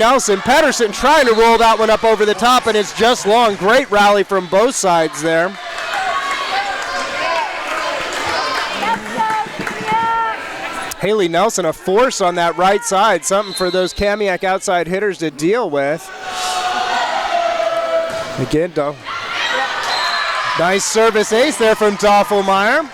Nelson. Pedersen trying to roll that one up over the top, and it's just long. Great rally from both sides there. Haley Nelson, a force on that right side, something for those Kamiak outside hitters to deal with. Again, nice service ace there from Doffelmeyer.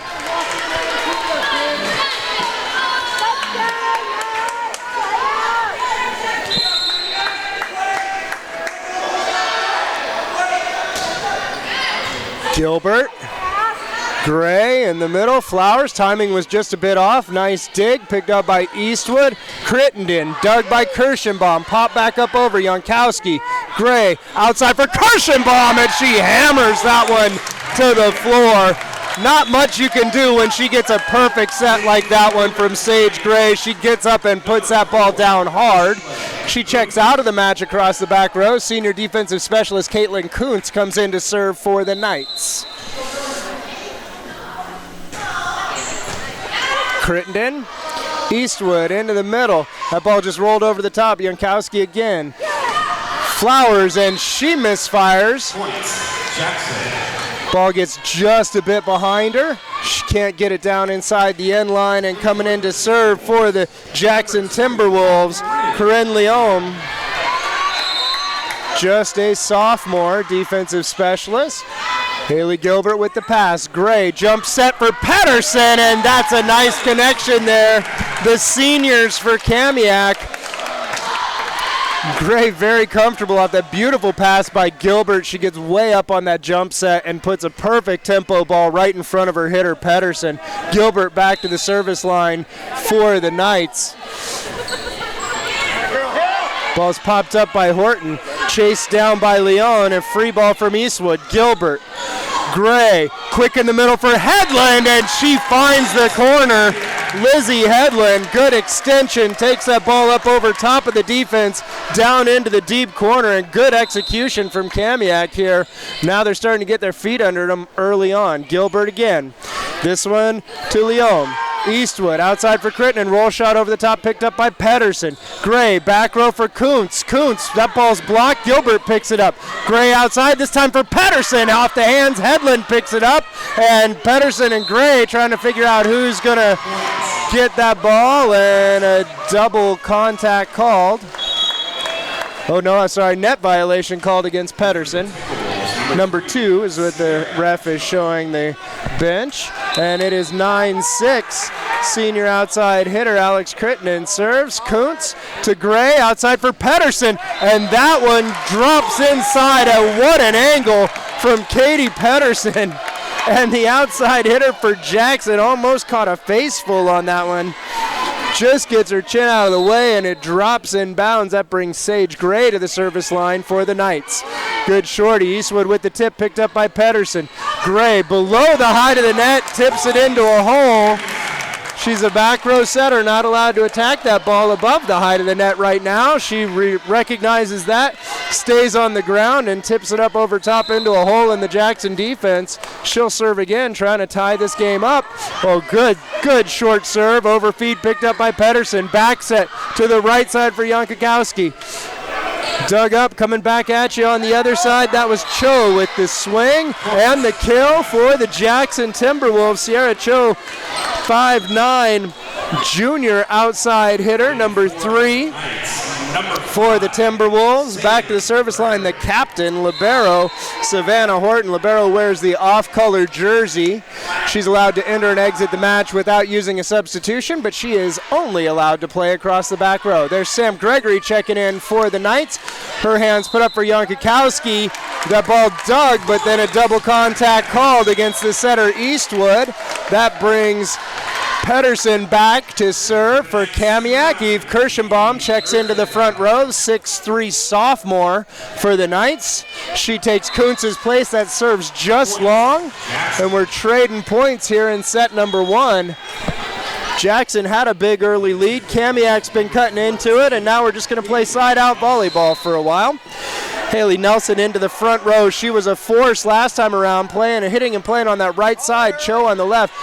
Gilbert, Gray in the middle, Flowers, timing was just a bit off, nice dig, picked up by Eastwood, Crittenden, dug by Kirschenbaum, pop back up over Jankowski, Gray, outside for Kirschenbaum, and she hammers that one to the floor. Not much you can do when she gets a perfect set like that one from Sage Gray. She gets up and puts that ball down hard. She checks out of the match across the back row. Senior defensive specialist Caitlin Kuntz comes in to serve for the Knights. Crittenden, Eastwood into the middle. That ball just rolled over the top. Jankowski again. Flowers, and she misfires. Ball gets just a bit behind her. She can't get it down inside the end line, and coming in to serve for the Jackson Timberwolves, Corinne Leon. Just a sophomore defensive specialist. Haley Gilbert with the pass. Gray, jump set for Pedersen, and that's a nice connection there. The seniors for Kamiak. Gray very comfortable off that beautiful pass by Gilbert. She gets way up on that jump set and puts a perfect tempo ball right in front of her hitter, Pedersen. Gilbert back to the service line for the Knights. Ball's popped up by Horton, chased down by Leon, and free ball from Eastwood. Gilbert, Gray, quick in the middle for Headland, and she finds the corner. Lizzie Headland, good extension, takes that ball up over top of the defense, down into the deep corner, and good execution from Kamiak here. Now they're starting to get their feet under them early on. Gilbert again. This one to Leon. Eastwood outside for Crittenden, roll shot over the top, picked up by Pedersen. Gray, back row for Kuntz. Kuntz, that ball's blocked. Gilbert picks it up. Gray outside, this time for Pedersen. Off the hands, Headland picks it up. And Pedersen and Gray trying to figure out who's going to get that ball, and a double contact called. Oh no, I'm sorry, net violation called against Pedersen. Number 2 is what the ref is showing the bench, and it is 9-6. Senior outside hitter Alex Crittenden serves. Kuntz to Gray, outside for Pedersen, and that one drops inside at what an angle from Katie Pedersen. And the outside hitter for Jackson almost caught a faceful on that one. Just gets her chin out of the way, and it drops in bounds. That brings Sage Gray to the service line for the Knights. Good shorty. Eastwood with the tip, picked up by Pedersen. Gray below the height of the net, tips it into a hole. She's a back row setter, not allowed to attack that ball above the height of the net right now. She recognizes that, stays on the ground, and tips it up over top into a hole in the Jackson defense. She'll serve again, trying to tie this game up. Oh, good short serve. Overfeed picked up by Pedersen. Back set to the right side for Jankowski. Dug up, coming back at you on the other side. That was Cho with the swing and the kill for the Jackson Timberwolves. Sierra Cho, 5'9", junior outside hitter, number 3 for the Timberwolves. Back to the service line, the captain, libero, Savannah Horton. Libero wears the off-color jersey. She's allowed to enter and exit the match without using a substitution, but she is only allowed to play across the back row. There's Sam Gregory checking in for the Knights. Her hands put up for Jankowski. That ball dug, but then a double contact called against the setter Eastwood. That brings Pedersen back to serve for Kamiak. Eve Kirschenbaum checks into the front row, 6'3" sophomore for the Knights. She takes Kuntz's place. That serves just long, and we're trading points here in set number 1. Jackson had a big early lead. Kamiak's been cutting into it, and now we're just going to play side-out volleyball for a while. Haley Nelson into the front row. She was a force last time around, playing and hitting and playing on that right side. Cho on the left.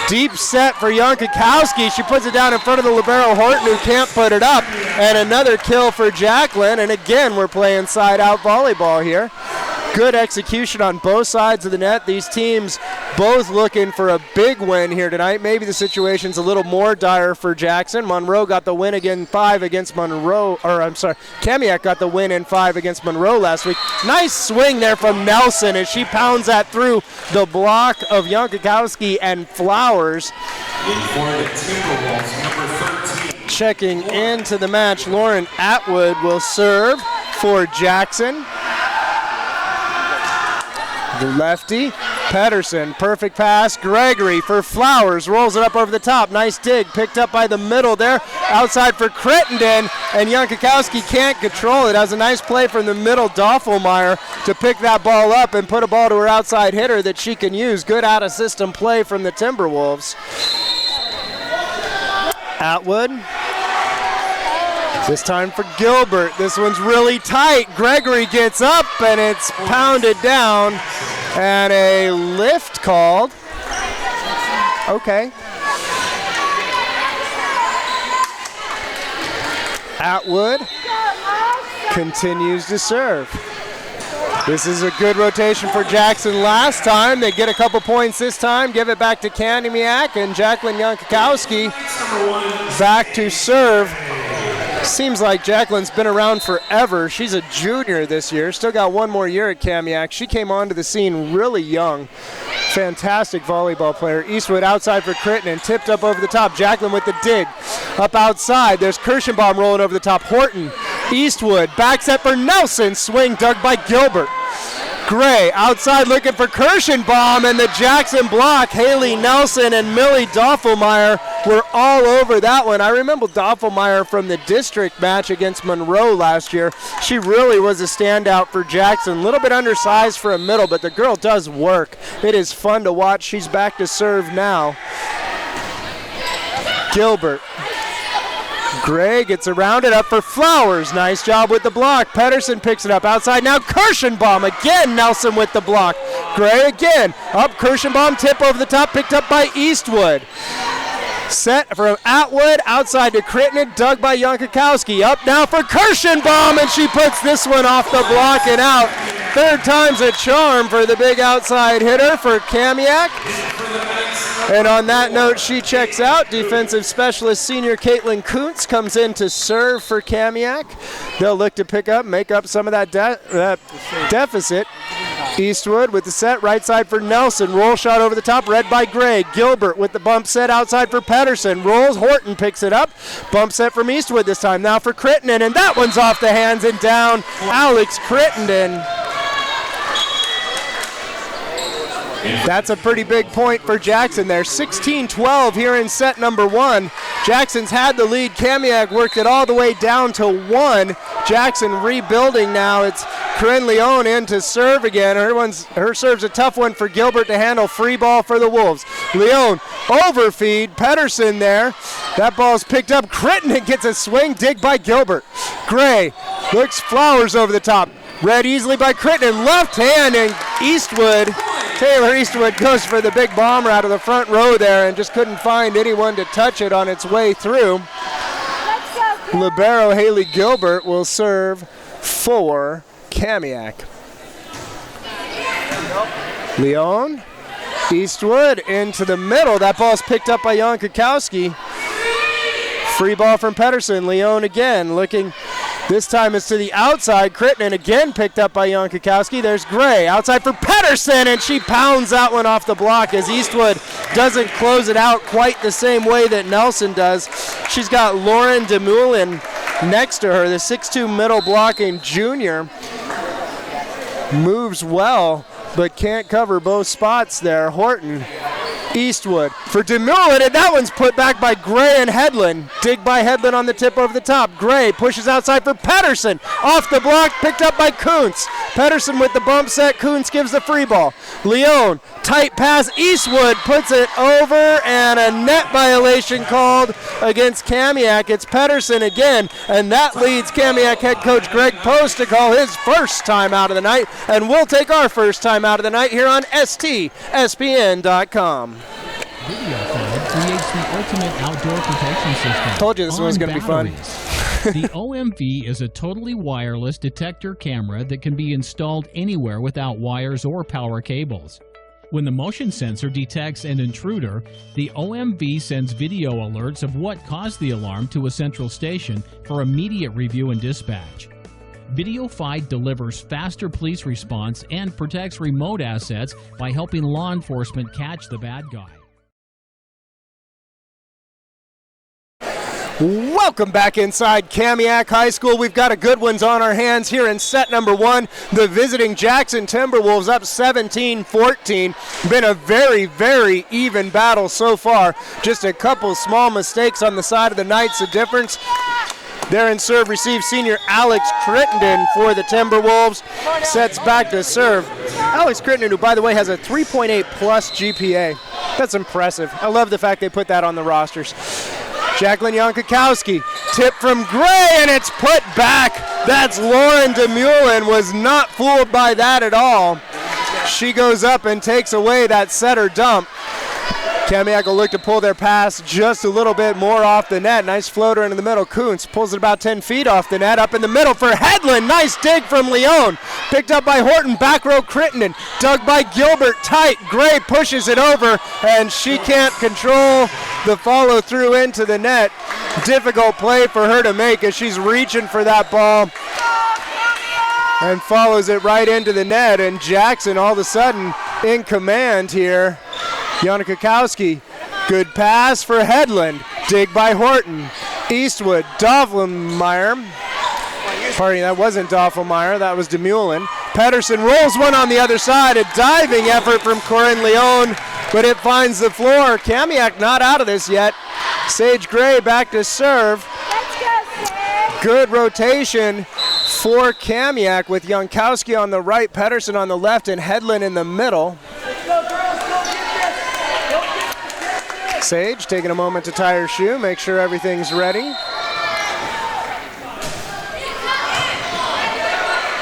Deep set for Jankowski. She puts it down in front of the libero Horton, who can't put it up. And another kill for Jacqueline. And again, we're playing side-out volleyball here. Good execution on both sides of the net. These teams both looking for a big win here tonight. Maybe the situation's a little more dire for Jackson. Monroe got the win again 5 against Monroe, Kamiak got the win in 5 against Monroe last week. Nice swing there from Nelson as she pounds that through the block of Jankowski and Flowers. Checking into the match, Lauren Atwood will serve for Jackson. The lefty, Pedersen, perfect pass. Gregory for Flowers, rolls it up over the top. Nice dig, picked up by the middle there. Outside for Crittenden, and Jankowski can't control it. Has a nice play from the middle, Doffelmeyer, to pick that ball up and put a ball to her outside hitter that she can use. Good out-of-system play from the Timberwolves. Atwood. This time for Gilbert. This one's really tight. Gregory gets up and it's pounded down. And a lift called. Okay. Atwood continues to serve. This is a good rotation for Jackson last time. They get a couple points this time. Give it back to Kamiak, and Jacqueline Jankowski back to serve. Seems like Jacqueline's been around forever. She's a junior this year. Still got one more year at Kamiak. She came onto the scene really young. Fantastic volleyball player. Eastwood outside for Crittenden. Tipped up over the top. Jacqueline with the dig. Up outside. There's Kirschenbaum rolling over the top. Horton. Eastwood. Back set for Nelson. Swing dug by Gilbert. Gray outside looking for Kirschenbaum, and the Jackson block. Haley Nelson and Millie Doffelmeyer were all over that one. I remember Doffelmeyer from the district match against Monroe last year. She really was a standout for Jackson. A little bit undersized for a middle, but the girl does work. It is fun to watch. She's back to serve now. Gilbert. Gray gets around it up for Flowers. Nice job with the block. Pedersen picks it up outside. Now Kirschenbaum again. Nelson with the block. Gray again. Up Kirschenbaum. Tip over the top. Picked up by Eastwood. Set from Atwood. Outside to Crittenden. Dug by Jankowski. Up now for Kirschenbaum. And she puts this one off the block and out. Third time's a charm for the big outside hitter for Kamiak. And on that note, she checks out. Defensive specialist senior Caitlin Kuntz comes in to serve for Kamiak. They'll look to make up some of that deficit. Eastwood with the set, right side for Nelson. Roll shot over the top, read by Gray. Gilbert with the bump set outside for Pedersen. Rolls, Horton picks it up. Bump set from Eastwood this time. Now for Crittenden, and that one's off the hands and down. Alex Crittenden. That's a pretty big point for Jackson there. 16-12 here in set number 1. Jackson's had the lead. Kamiak worked it all the way down to 1. Jackson rebuilding now. It's Corinne Leon in to serve again. Her serve's a tough one for Gilbert to handle. Free ball for the Wolves. Leon overfeed. Pedersen there. That ball's picked up. Crittenden gets a swing dig by Gilbert. Gray looks Flowers over the top. Read easily by Crittenden. Left hand, and Taylor Eastwood goes for the big bomber out of the front row there and just couldn't find anyone to touch it on its way through. Libero Haley Gilbert will serve for Kamiak. Leon, Eastwood into the middle. That ball's picked up by Jankowski. Free ball from Pedersen. Leon again looking. This time it's to the outside. Crittenden again picked up by Jankowski. There's Gray outside for Pedersen, and she pounds that one off the block as Eastwood doesn't close it out quite the same way that Nelson does. She's got Lauren DeMullen next to her, the 6'2" middle blocking junior. Moves well, but can't cover both spots there. Horton. Eastwood for DeMullen, and that one's put back by Gray and Hedlund. Dig by Hedlund on the tip over the top. Gray pushes outside for Pedersen. Off the block, picked up by Kuntz. Pedersen with the bump set. Kuntz gives the free ball. Leon, tight pass. Eastwood puts it over, and a net violation called against Kamiak. It's Pedersen again, and that leads Kamiak head coach Greg Post to call his first time out of the night, and we'll take our first time out of the night here on STSPN.com. the ultimate outdoor protection system. Told you this one was going to be fun. The OMV is a totally wireless detector camera that can be installed anywhere without wires or power cables. When the motion sensor detects an intruder, the OMV sends video alerts of what caused the alarm to a central station for immediate review and dispatch. VideoFi delivers faster police response and protects remote assets by helping law enforcement catch the bad guy. Welcome back inside Kamiak High School. We've got a good ones on our hands here in set number one. The visiting Jackson Timberwolves up 17-14. Been a very, very even battle so far. Just a couple small mistakes on the side of the Knights, the difference. There in serve receives senior Alex Crittenden for the Timberwolves. Sets back to serve. Alex Crittenden, who by the way has a 3.8 plus GPA. That's impressive. I love the fact they put that on the rosters. Jacqueline Jankowski, tip from Gray, and it's put back. That's Lauren DeMullen, was not fooled by that at all. She goes up and takes away that setter dump. Kamiak will look to pull their pass just a little bit more off the net. Nice floater into the middle. Kuntz pulls it about 10 feet off the net. Up in the middle for Headland. Nice dig from Leon. Picked up by Horton. Back row Crittenden. Dug by Gilbert. Tight. Gray pushes it over, and she can't control the follow through into the net. Difficult play for her to make as she's reaching for that ball and follows it right into the net. And Jackson all of a sudden in command here. Yana Kakowski, good pass for Headland. Dig by Horton. Eastwood, Dofflenmeyer. Pardon me, that wasn't Dofflenmeyer, that was DeMullen. Pedersen rolls one on the other side. A diving effort from Corinne Leon, but it finds the floor. Kamiak not out of this yet. Sage Gray back to serve. Good rotation for Kamiak with Jankowski on the right, Pedersen on the left, and Headland in the middle. Sage taking a moment to tie her shoe, make sure everything's ready.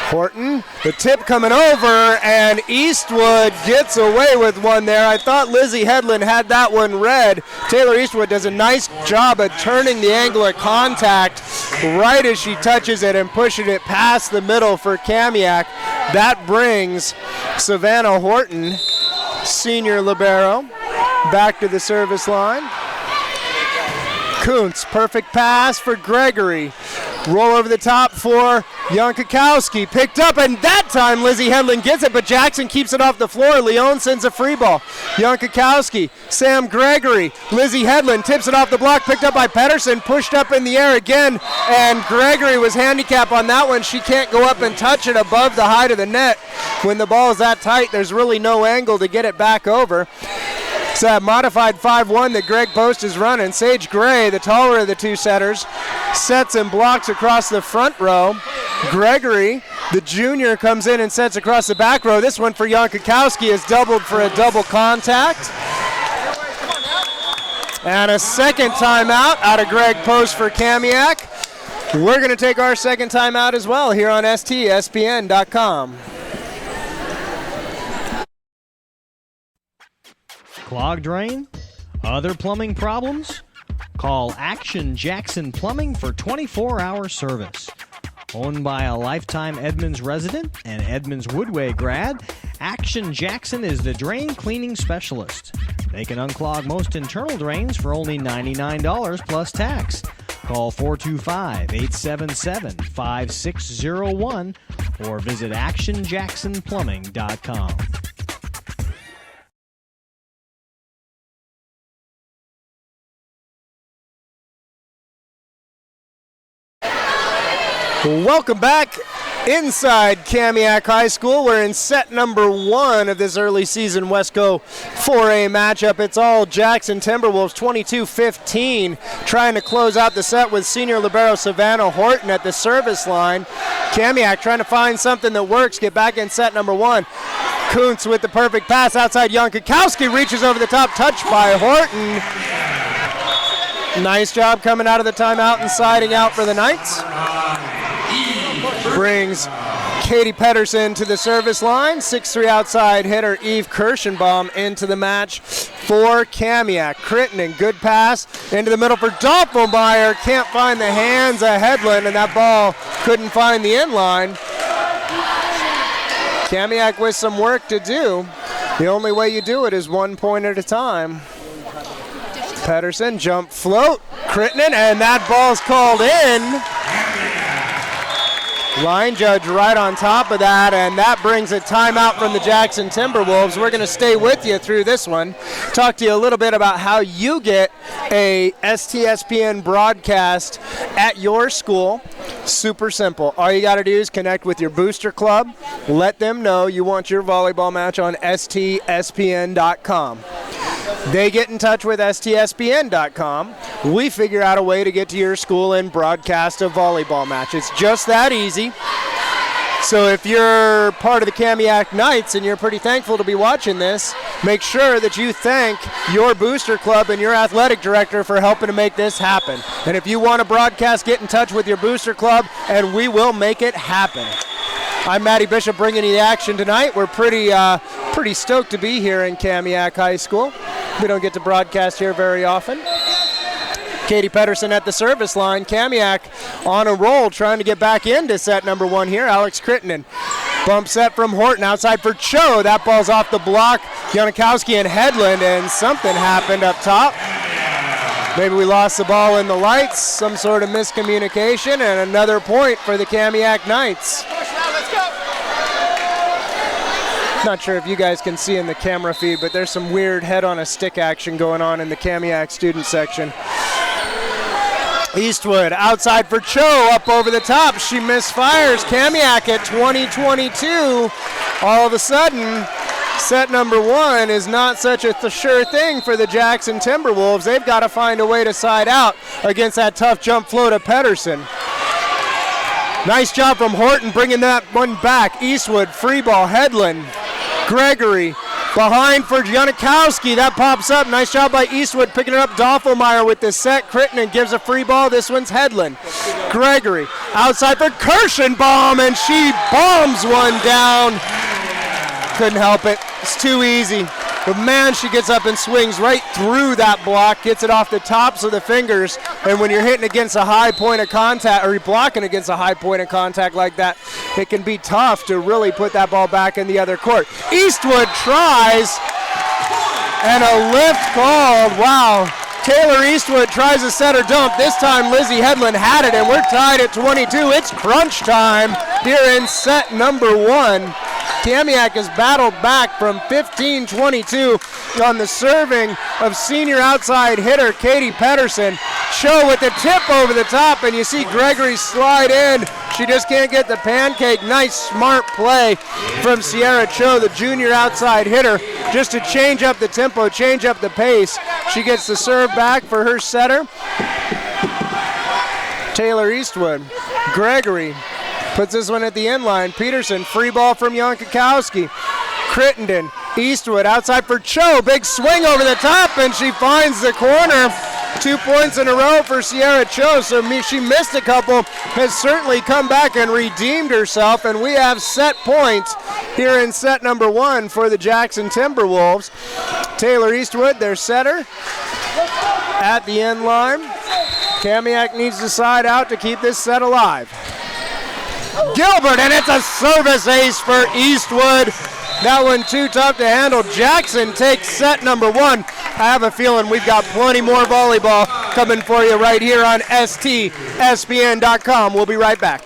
Horton, the tip coming over, and Eastwood gets away with one there. I thought Lizzie Headland had that one read. Taylor Eastwood does a nice job of turning the angle of contact right as she touches it and pushing it past the middle for Kamiak. That brings Savannah Horton, senior libero, back to the service line. Kuntz, perfect pass for Gregory. Roll over the top for Jankowski. Picked up, and that time Lizzie Headland gets it, but Jackson keeps it off the floor. Leon sends a free ball. Jankowski, Sam Gregory, Lizzie Headland tips it off the block, picked up by Pedersen, pushed up in the air again, and Gregory was handicapped on that one. She can't go up and touch it above the height of the net. When the ball is that tight, there's really no angle to get it back over. It's that modified 5-1 that Greg Post is running. Sage Gray, the taller of the two setters, sets and blocks across the front row. Gregory, the junior, comes in and sets across the back row. This one for Jankowski is doubled for a double contact. And a second timeout out of Greg Post for Kamiak. We're going to take our second timeout as well here on STSPN.com. Clogged drain? Other plumbing problems? Call Action Jackson Plumbing for 24-hour service. Owned by a lifetime Edmonds resident and Edmonds Woodway grad, Action Jackson is the drain cleaning specialist. They can unclog most internal drains for only $99 plus tax. Call 425-877-5601 or visit actionjacksonplumbing.com. Welcome back inside Kamiak High School. We're in set number one of this early season Wesco 4A matchup. It's all Jackson Timberwolves 22-15, trying to close out the set with senior libero Savannah Horton at the service line. Kamiak trying to find something that works, get back in set number one. Kuntz with the perfect pass outside. Jankowski reaches over the top, touched by Horton. Nice job coming out of the timeout and siding out for the Knights. Brings Katie Pedersen to the service line. 6'3" outside hitter Eve Kirschenbaum into the match for Kamiak. Crittenden, good pass into the middle for Doppelmayr. Can't find the hands of Hedlund, and that ball couldn't find the inline. Kamiak with some work to do. The only way you do it is 1 point at a time. Pedersen, jump float, Crittenden, and that ball's called in. Line judge right on top of that, and that brings a timeout from the Jackson Timberwolves. We're going to stay with you through this one, talk to you a little bit about how you get a STSPN broadcast at your school. Super simple. All you got to do is connect with your booster club. Let them know you want your volleyball match on STSPN.com. They get in touch with STSPN.com. We figure out a way to get to your school and broadcast a volleyball match. It's just that easy. So if you're part of the Kamiak Knights and you're pretty thankful to be watching this, make sure that you thank your booster club and your athletic director for helping to make this happen. And if you want to broadcast, get in touch with your booster club and we will make it happen. I'm Matty Bishop bringing you the action tonight. We're pretty stoked to be here in Kamiak High School. We don't get to broadcast here very often. Katie Pedersen at the service line. Kamiak on a roll, trying to get back into set number one here. Alex Crittenden. Bump set from Horton, outside for Cho. That ball's off the block. Janikowski and Hedlund, and something happened up top. Maybe we lost the ball in the lights, some sort of miscommunication, and another point for the Kamiak Knights. Not sure if you guys can see in the camera feed, but there's some weird head-on-a-stick action going on in the Kamiak student section. Eastwood outside for Cho, up over the top. She misfires. Kamiak at 20-22. All of a sudden, set number one is not such a sure thing for the Jackson Timberwolves. They've got to find a way to side out against that tough jump float of Pedersen. Nice job from Horton bringing that one back. Eastwood, free ball, Hedlund, Gregory, behind for Janikowski. That pops up. Nice job by Eastwood picking it up. Doppelmayr with the set. Crittenden gives a free ball. This one's Hedlund. Gregory outside for Kirschenbaum, and she bombs one down. Couldn't help it. It's too easy. But man, she gets up and swings right through that block, gets it off the tops of the fingers, and when you're hitting against a high point of contact, or you're blocking against a high point of contact like that, it can be tough to really put that ball back in the other court. Eastwood tries, and a lift called. Wow. Taylor Eastwood tries to set her dump. This time Lizzie Hedlund had it, and we're tied at 22. It's crunch time here in set number one. Kamiak has battled back from 15-22 on the serving of senior outside hitter Katie Pedersen. Cho with the tip over the top, and you see Gregory slide in. She just can't get the pancake. Nice, smart play from Sierra Cho, the junior outside hitter, just to change up the tempo, change up the pace. She gets the serve back for her setter, Taylor Eastwood. Gregory puts this one at the end line. Peterson, free ball from Janikowski. Crittenden, Eastwood outside for Cho. Big swing over the top, and she finds the corner. 2 points in a row for Sierra Cho, so she missed a couple, has certainly come back and redeemed herself, and we have set points here in set number one for the Jackson Timberwolves. Taylor Eastwood, their setter, at the end line. Kamiak needs to side out to keep this set alive. Gilbert, and it's a service ace for Eastwood. That one too tough to handle. Jackson takes set number one. I have a feeling we've got plenty more volleyball coming for you right here on STSPN.com. We'll be right back.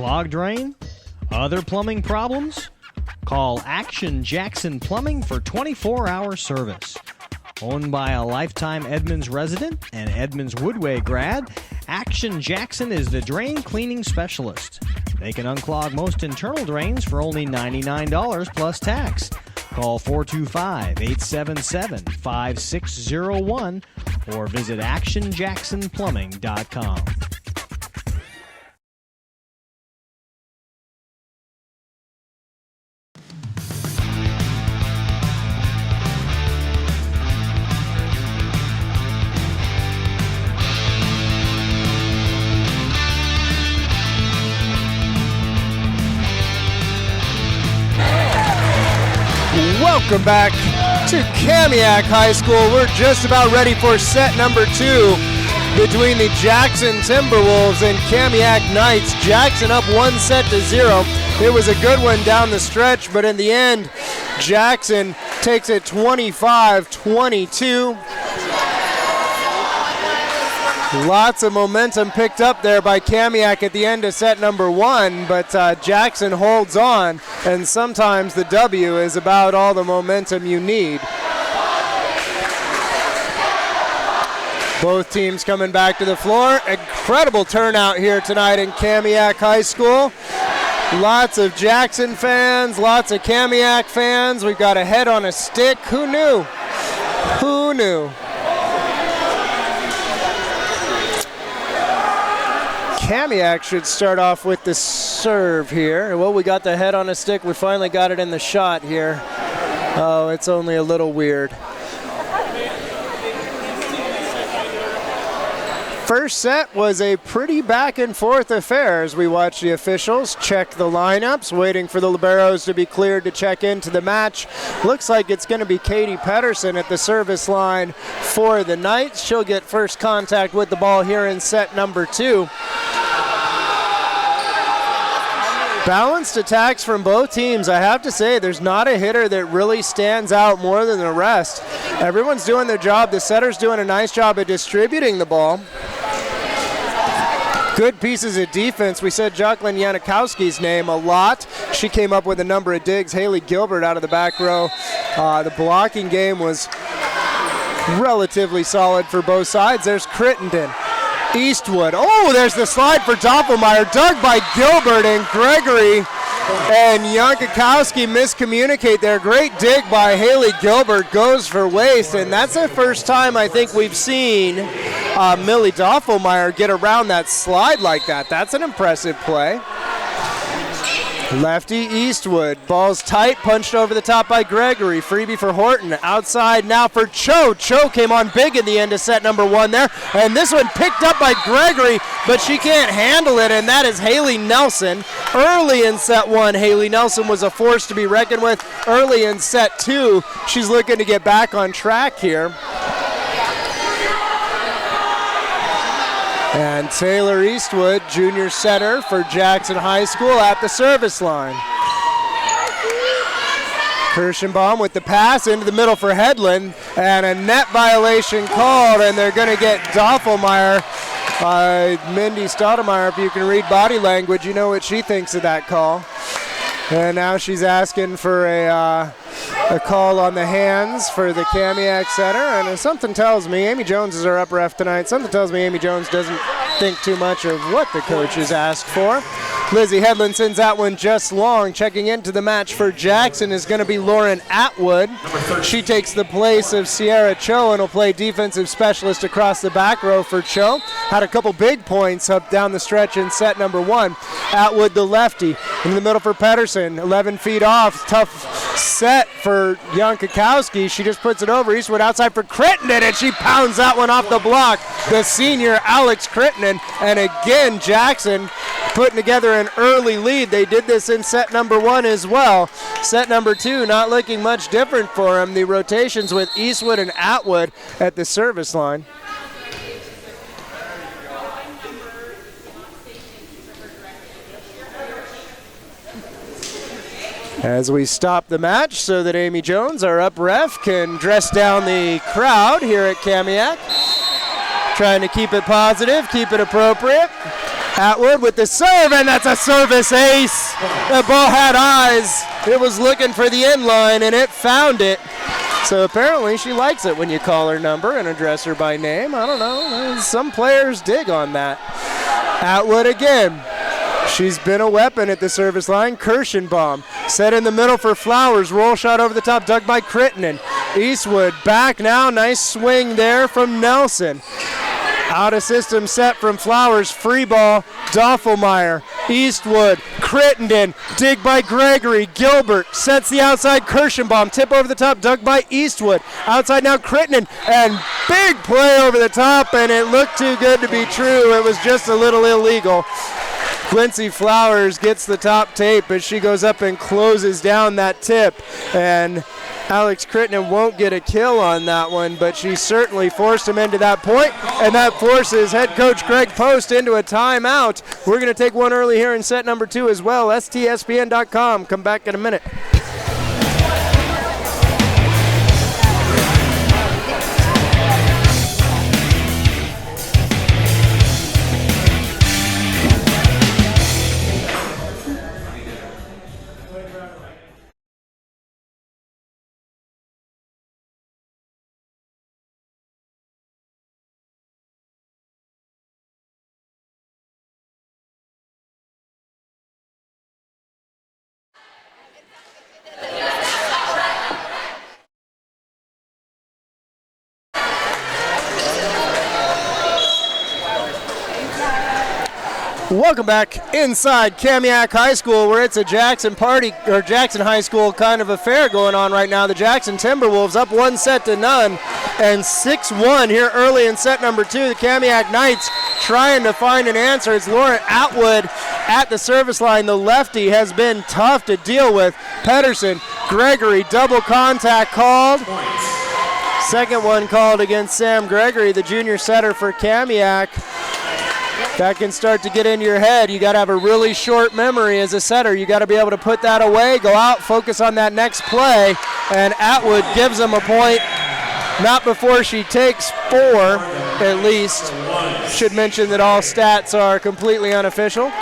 Clogged drain? Other plumbing problems? Call Action Jackson Plumbing for 24-hour service. Owned by a lifetime Edmonds resident and Edmonds Woodway grad, Action Jackson is the drain cleaning specialist. They can unclog most internal drains for only $99 plus tax. Call 425-877-5601 or visit actionjacksonplumbing.com. Welcome back to Kamiak High School. We're just about ready for set number 2 between the Jackson Timberwolves and Kamiak Knights. Jackson up 1-0. It was a good one down the stretch, but in the end, Jackson takes it 25-22. Lots of momentum picked up there by Kamiak at the end of set number 1, but Jackson holds on, and sometimes the W is about all the momentum you need. Both teams coming back to the floor. Incredible turnout here tonight in Kamiak High School. Lots of Jackson fans, lots of Kamiak fans. We've got a head on a stick. Who knew? Who knew? Kamiak should start off with the serve here. Well, we got the head on a stick. We finally got it in the shot here. Oh, it's only a little weird. First set was a pretty back and forth affair as we watched the officials check the lineups, waiting for the liberos to be cleared to check into the match. Looks like it's going to be Katie Pedersen at the service line for the Knights. She'll get first contact with the ball here in set number 2. Balanced attacks from both teams. I have to say, there's not a hitter that really stands out more than the rest. Everyone's doing their job. The setter's doing a nice job of distributing the ball. Good pieces of defense. We said Jacqueline Janikowski's name a lot. She came up with a number of digs. Haley Gilbert out of the back row. The blocking game was relatively solid for both sides. There's Crittenden. Eastwood. Oh, there's the slide for Doppelmayr. Dug by Gilbert, and Gregory and Jankowski miscommunicate there. Great dig by Haley Gilbert. Goes for waste, and that's the first time I think we've seen Millie Doppelmayr get around that slide like that. That's an impressive play. Lefty Eastwood. Ball's tight, punched over the top by Gregory. Freebie for Horton. Outside now for Cho. Cho came on big in the end of set number 1 there. And this one picked up by Gregory, but she can't handle it, and that is Haley Nelson. Early in set 1, Haley Nelson was a force to be reckoned with. Early in set 2, she's looking to get back on track here. And Taylor Eastwood, junior center for Jackson High School, at the service line. Kirschenbaum with the pass into the middle for Hedlund, and a net violation called, and they're going to get Doppelmayr. Mindy Stoudemire, if you can read body language, you know what she thinks of that call. And now she's asking for a call on the hands for the Kamiak center, and something tells me, Amy Jones is our up ref tonight, something tells me Amy Jones doesn't think too much of what the coaches asked for. Lizzie Hedlund sends that one just long. Checking into the match for Jackson is going to be Lauren Atwood. She takes the place of Sierra Cho and will play defensive specialist across the back row for Cho. Had a couple big points up down the stretch in set number 1. Atwood, the lefty, in the middle for Pedersen. 11 feet off. Tough set for Jankowski. She just puts it over. Eastwood outside for Crittenden, and she pounds that one off the block. The senior Alex Crittenden, and again Jackson putting together an early lead. They did this in set number 1 as well. Set number 2 not looking much different for them. The rotations with Eastwood and Atwood at the service line. As we stop the match so that Amy Jones, our up ref, can dress down the crowd here at Kamiak. Trying to keep it positive, keep it appropriate. Atwood with the serve, and that's a service ace. The ball had eyes. It was looking for the end line, and it found it. So apparently she likes it when you call her number and address her by name. I don't know. Some players dig on that. Atwood again. She's been a weapon at the service line. Kirschenbaum set in the middle for Flowers. Roll shot over the top, dug by Crittenden. Eastwood back now. Nice swing there from Nelson. Out of system set from Flowers. Free ball. Doffelmeyer. Eastwood. Crittenden. Dig by Gregory. Gilbert sets the outside. Kirschenbaum. Tip over the top. Dug by Eastwood. Outside now Crittenden. And big play over the top. And it looked too good to be true. It was just a little illegal. Quincy Flowers gets the top tape as she goes up and closes down that tip. And Alex Crittenden won't get a kill on that one, but she certainly forced him into that point, and that forces head coach Greg Post into a timeout. We're going to take one early here in set number 2 as well. STSPN.com. Come back in a minute. Welcome back inside Kamiak High School, where it's a Jackson High School kind of affair going on right now. The Jackson Timberwolves up 1-0 and 6-1 here early in set number 2. The Kamiak Knights trying to find an answer. It's Lauren Atwood at the service line. The lefty has been tough to deal with. Pedersen, Gregory, double contact called. Second one called against Sam Gregory, the junior setter for Kamiak. That can start to get into your head. You got to have a really short memory as a setter. You got to be able to put that away, go out, focus on that next play, and Atwood gives them a point. Not before she takes 4, at least. Should mention that all stats are completely unofficial.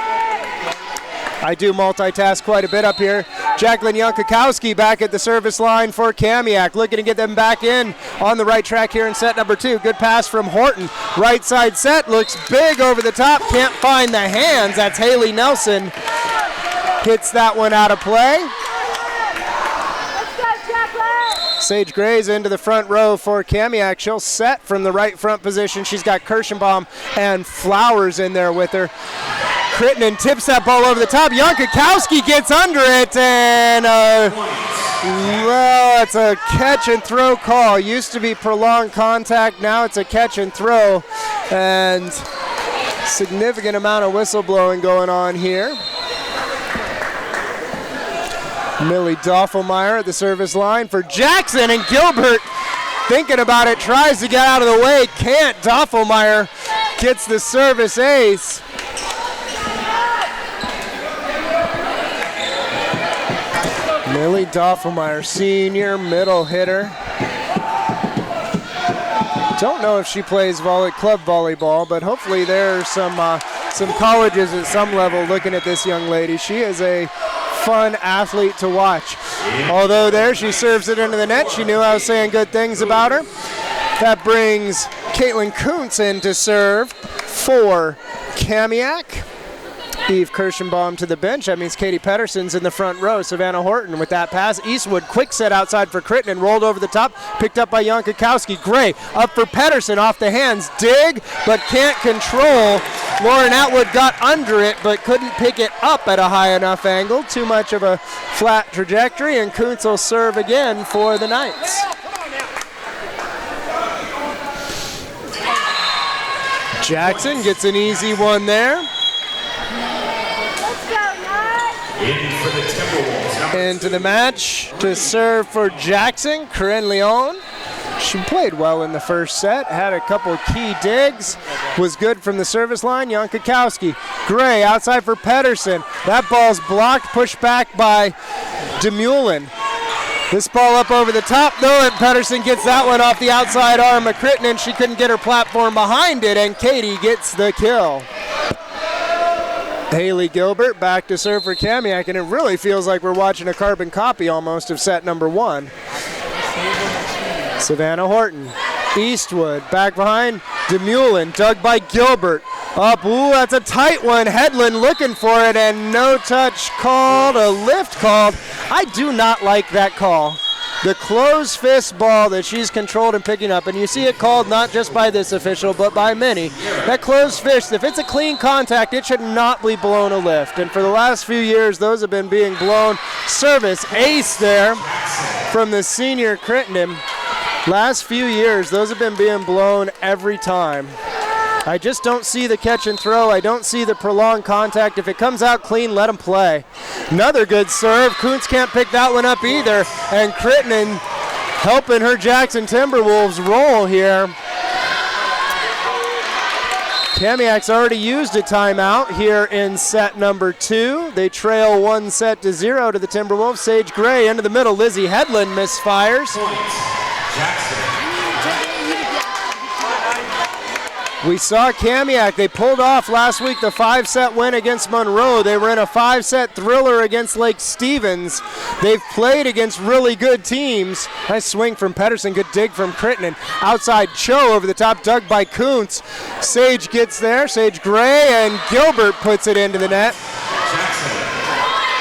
I do multitask quite a bit up here. Jacqueline Yankakowski back at the service line for Kamiak, looking to get them back in on the right track here in set number 2. Good pass from Horton. Right side set, looks big over the top, can't find the hands. That's Haley Nelson. Hits that one out of play. Sage Gray's into the front row for Kamiak. She'll set from the right front position. She's got Kirschenbaum and Flowers in there with her. Crittenden tips that ball over the top. Yankakowski gets under it, and well, it's a catch and throw call. Used to be prolonged contact, now it's a catch and throw, and significant amount of whistleblowing going on here. Millie Doffelmeyer at the service line for Jackson, and Gilbert thinking about it, tries to get out of the way, can't. Doffelmeyer gets the service ace. Millie Doffelmeyer, senior middle hitter. Don't know if she plays club volleyball, but hopefully there's some colleges at some level looking at this young lady. She is a fun athlete to watch. Although there she serves it into the net. She knew I was saying good things about her. That brings Caitlin Kuntz in to serve for Kamiak. Eve Kirschenbaum to the bench. That means Katie Pedersen's in the front row. Savannah Horton with that pass. Eastwood, quick set outside for Crittenden. Rolled over the top. Picked up by Yankakowski. Gray up for Pedersen. Off the hands. Dig, but can't control. Lauren Atwood got under it, but couldn't pick it up at a high enough angle. Too much of a flat trajectory, and Kuntz will serve again for the Knights. Jackson gets an easy one there. Into the match to serve for Jackson, Corinne Leon. She played well in the first set, had a couple key digs, was good from the service line. Yankakowski, Gray outside for Pedersen. That ball's blocked, pushed back by DeMullen. This ball up over the top, though, and Pedersen gets that one off the outside arm of Crittenden. She couldn't get her platform behind it, and Katie gets the kill. Haley Gilbert back to serve for Kamiak, and it really feels like we're watching a carbon copy almost of set number 1. Savannah Horton. Eastwood back behind DeMullen, dug by Gilbert. Up, ooh, that's a tight one. Headland looking for it, and no touch called, a lift called. I do not like that call. The closed fist ball that she's controlled and picking up, and you see it called not just by this official, but by many. That closed fist, if it's a clean contact, it should not be blown a lift. And for the last few years, those have been being blown. Service ace there from the senior Crittenden. Last few years, those have been being blown every time. I just don't see the catch and throw. I don't see the prolonged contact. If it comes out clean, let them play. Another good serve. Kuntz can't pick that one up either. And Crittenden helping her Jackson Timberwolves roll here. Kamiak's already used a timeout here in set number 2. They trail 1-0 to the Timberwolves. Sage Gray into the middle. Lizzie Headland misfires. We saw Kamiak. They pulled off last week the 5-set win against Monroe. They were in a 5-set thriller against Lake Stevens. They've played against really good teams. Nice swing from Pedersen. Good dig from Crittenden. Outside Cho over the top, dug by Kuntz. Sage gets there. Sage Gray, and Gilbert puts it into the net.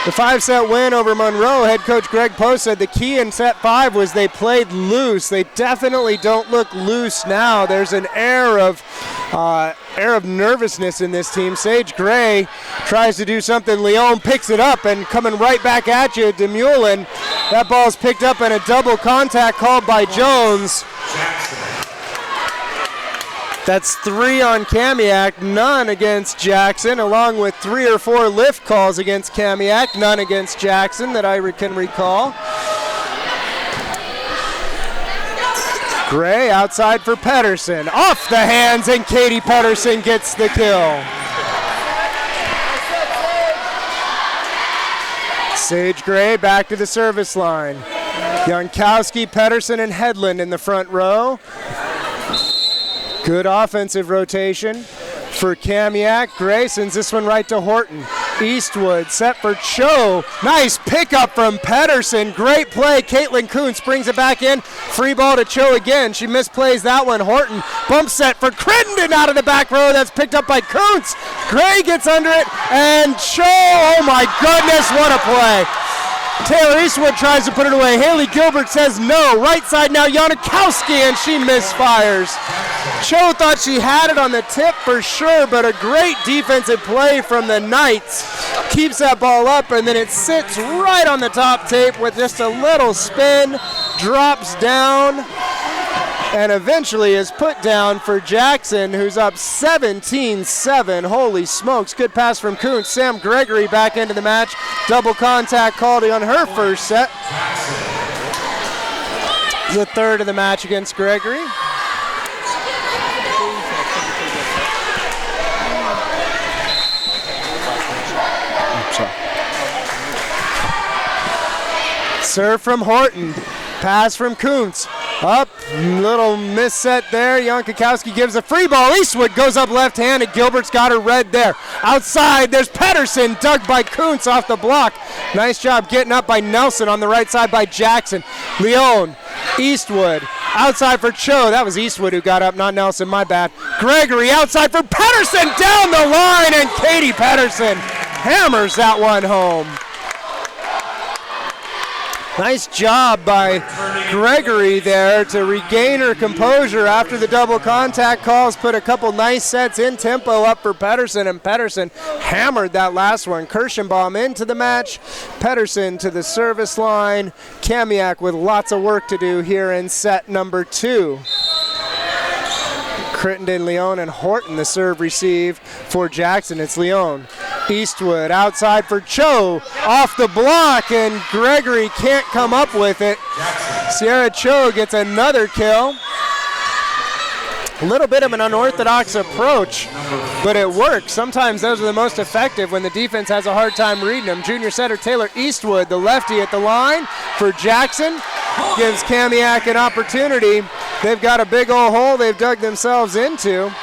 The 5-set win over Monroe, head coach Greg Post said the key in set 5 was they played loose. They definitely don't look loose now. There's an air of nervousness in this team. Sage Gray tries to do something. Leon picks it up and coming right back at you, DeMullen. That ball's picked up and a double contact called by Jones. That's 3 on Kamiak, none against Jackson, along with 3 or 4 lift calls against Kamiak, none against Jackson that I can recall. Gray outside for Pedersen, off the hands, and Katie Pedersen gets the kill. Sage Gray back to the service line. Jankowski, Pedersen, and Headland in the front row. Good offensive rotation for Kamiak. Gray sends this one right to Horton. Eastwood set for Cho. Nice pickup from Pedersen. Great play. Caitlin Kuntz brings it back in. Free ball to Cho again. She misplays that one. Horton bump set for Crittenden out of the back row. That's picked up by Kuntz. Gray gets under it. And Cho, oh my goodness, what a play. Taylor Eastwood tries to put it away. Haley Gilbert says no. Right side now, Janikowski, and she misfires. Cho thought she had it on the tip for sure, but a great defensive play from the Knights. Keeps that ball up, and then it sits right on the top tape with just a little spin, drops down, and eventually is put down for Jackson, who's up 17-7. Holy smokes, good pass from Kuntz. Sam Gregory back into the match. Double contact called on her first set. The third of the match against Gregory. Serve from Horton. Pass from Kuntz. Up, little miss set there. Jankowski gives a free ball. Eastwood goes up left-handed. Gilbert's got her red there. Outside, there's Pedersen, dug by Kuntz off the block. Nice job getting up by Nelson on the right side by Jackson. Leon, Eastwood, outside for Cho. That was Eastwood who got up, not Nelson, my bad. Gregory outside for Pedersen, down the line, and Katie Pedersen hammers that one home. Nice job by Gregory there to regain her composure after the double contact calls, put a couple nice sets in tempo up for Pedersen, and Pedersen hammered that last one. Kirschenbaum into the match, Pedersen to the service line. Kamiak with lots of work to do here in set number 2. Crittenden, Leon, and Horton the serve receive for Jackson. It's Leon. Eastwood outside for Cho, off the block, and Gregory can't come up with it. Sierra Cho gets another kill. A little bit of an unorthodox approach, but it works. Sometimes those are the most effective when the defense has a hard time reading them. Junior setter Taylor Eastwood, the lefty at the line for Jackson, gives Kamiak an opportunity. They've got a big old hole they've dug themselves into.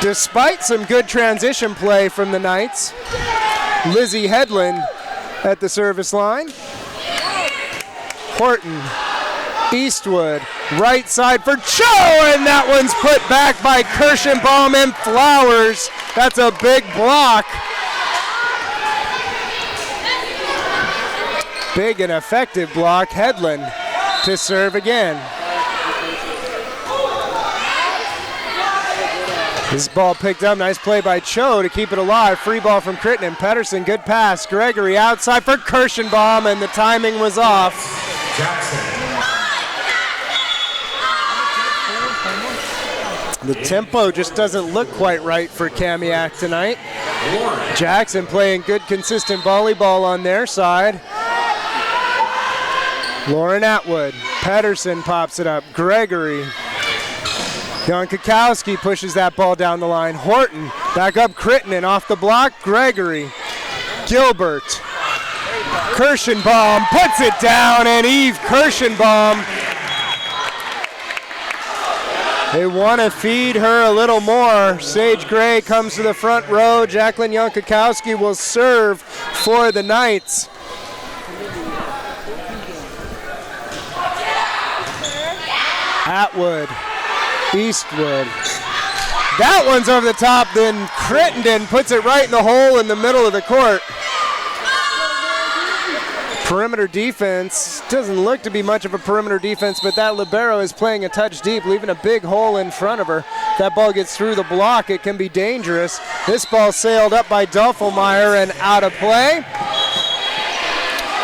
Despite some good transition play from the Knights, Lizzie Headland at the service line. Horton, Eastwood, right side for Cho, and that one's put back by Kirschenbaum and Flowers. That's a big block. Big and effective block. Headland to serve again. This ball picked up. Nice play by Cho to keep it alive. Free ball from Crittenden. Pedersen, good pass. Gregory outside for Kirschenbaum, and the timing was off. The tempo just doesn't look quite right for Kamiak tonight. Jackson playing good, consistent volleyball on their side. Lauren Atwood. Pedersen pops it up. Gregory. Jankakowski pushes that ball down the line. Horton back up Crittenden off the block. Gregory. Gilbert. Kirschenbaum puts it down, and Eve Kirschenbaum. They want to feed her a little more. Sage Gray comes to the front row. Jacqueline Jankakowski will serve for the Knights. Atwood. Eastwood. That one's over the top, then Crittenden puts it right in the hole in the middle of the court. Perimeter defense doesn't look to be much of a perimeter defense, but that libero is playing a touch deep, leaving a big hole in front of her. That ball gets through the block, it can be dangerous. This ball sailed up by Duffelmeyer and out of play.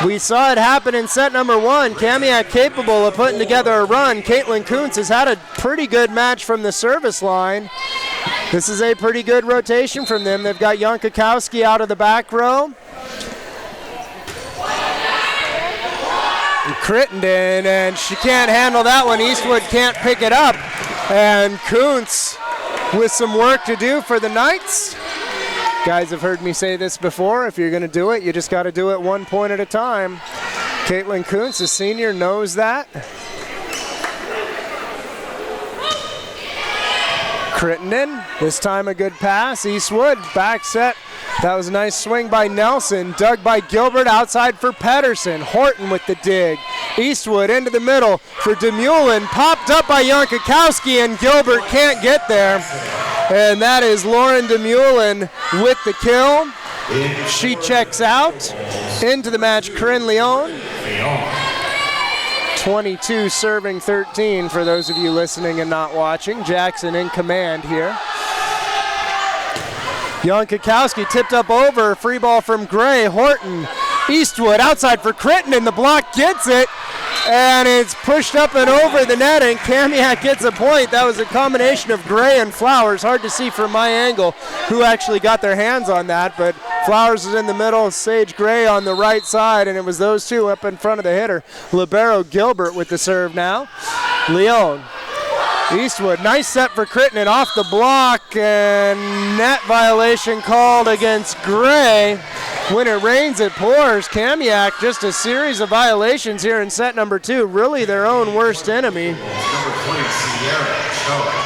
We saw it happen in set number one. Kamiak capable of putting together a run. Caitlin Kuntz has had a pretty good match from the service line. This is a pretty good rotation from them. They've got Jankakowski out of the back row. Crittenden, and she can't handle that one. Eastwood can't pick it up. And Kuntz with some work to do for the Knights. Guys have heard me say this before. If you're going to do it, you just got to do it 1 point at a time. Caitlin Kuntz, a senior, knows that. Crittenden, this time a good pass. Eastwood, back set. That was a nice swing by Nelson. Dug by Gilbert, outside for Pedersen. Horton with the dig. Eastwood into the middle for DeMullen. Popped up by Jankakowski, and Gilbert can't get there. And that is Lauren DeMullen with the kill. She checks out. Into the match, Corinne Leon. 22 serving 13 for those of you listening and not watching. Jackson in command here. Jankakowski tipped up over. Free ball from Gray. Horton. Eastwood outside for Crittenden. The block gets it. And it's pushed up and over the net, and Kamiak gets a point. That was a combination of Gray and Flowers. Hard to see from my angle who actually got their hands on that, but Flowers is in the middle, Sage Gray on the right side, and it was those two up in front of the hitter. Libero Gilbert with the serve now. Leon. Eastwood, nice set for Crittenden off the block, and net violation called against Gray. When it rains, it pours. Kamiak, just a series of violations here in set number two. Really their own worst enemy. Number 20, Sierra Cho.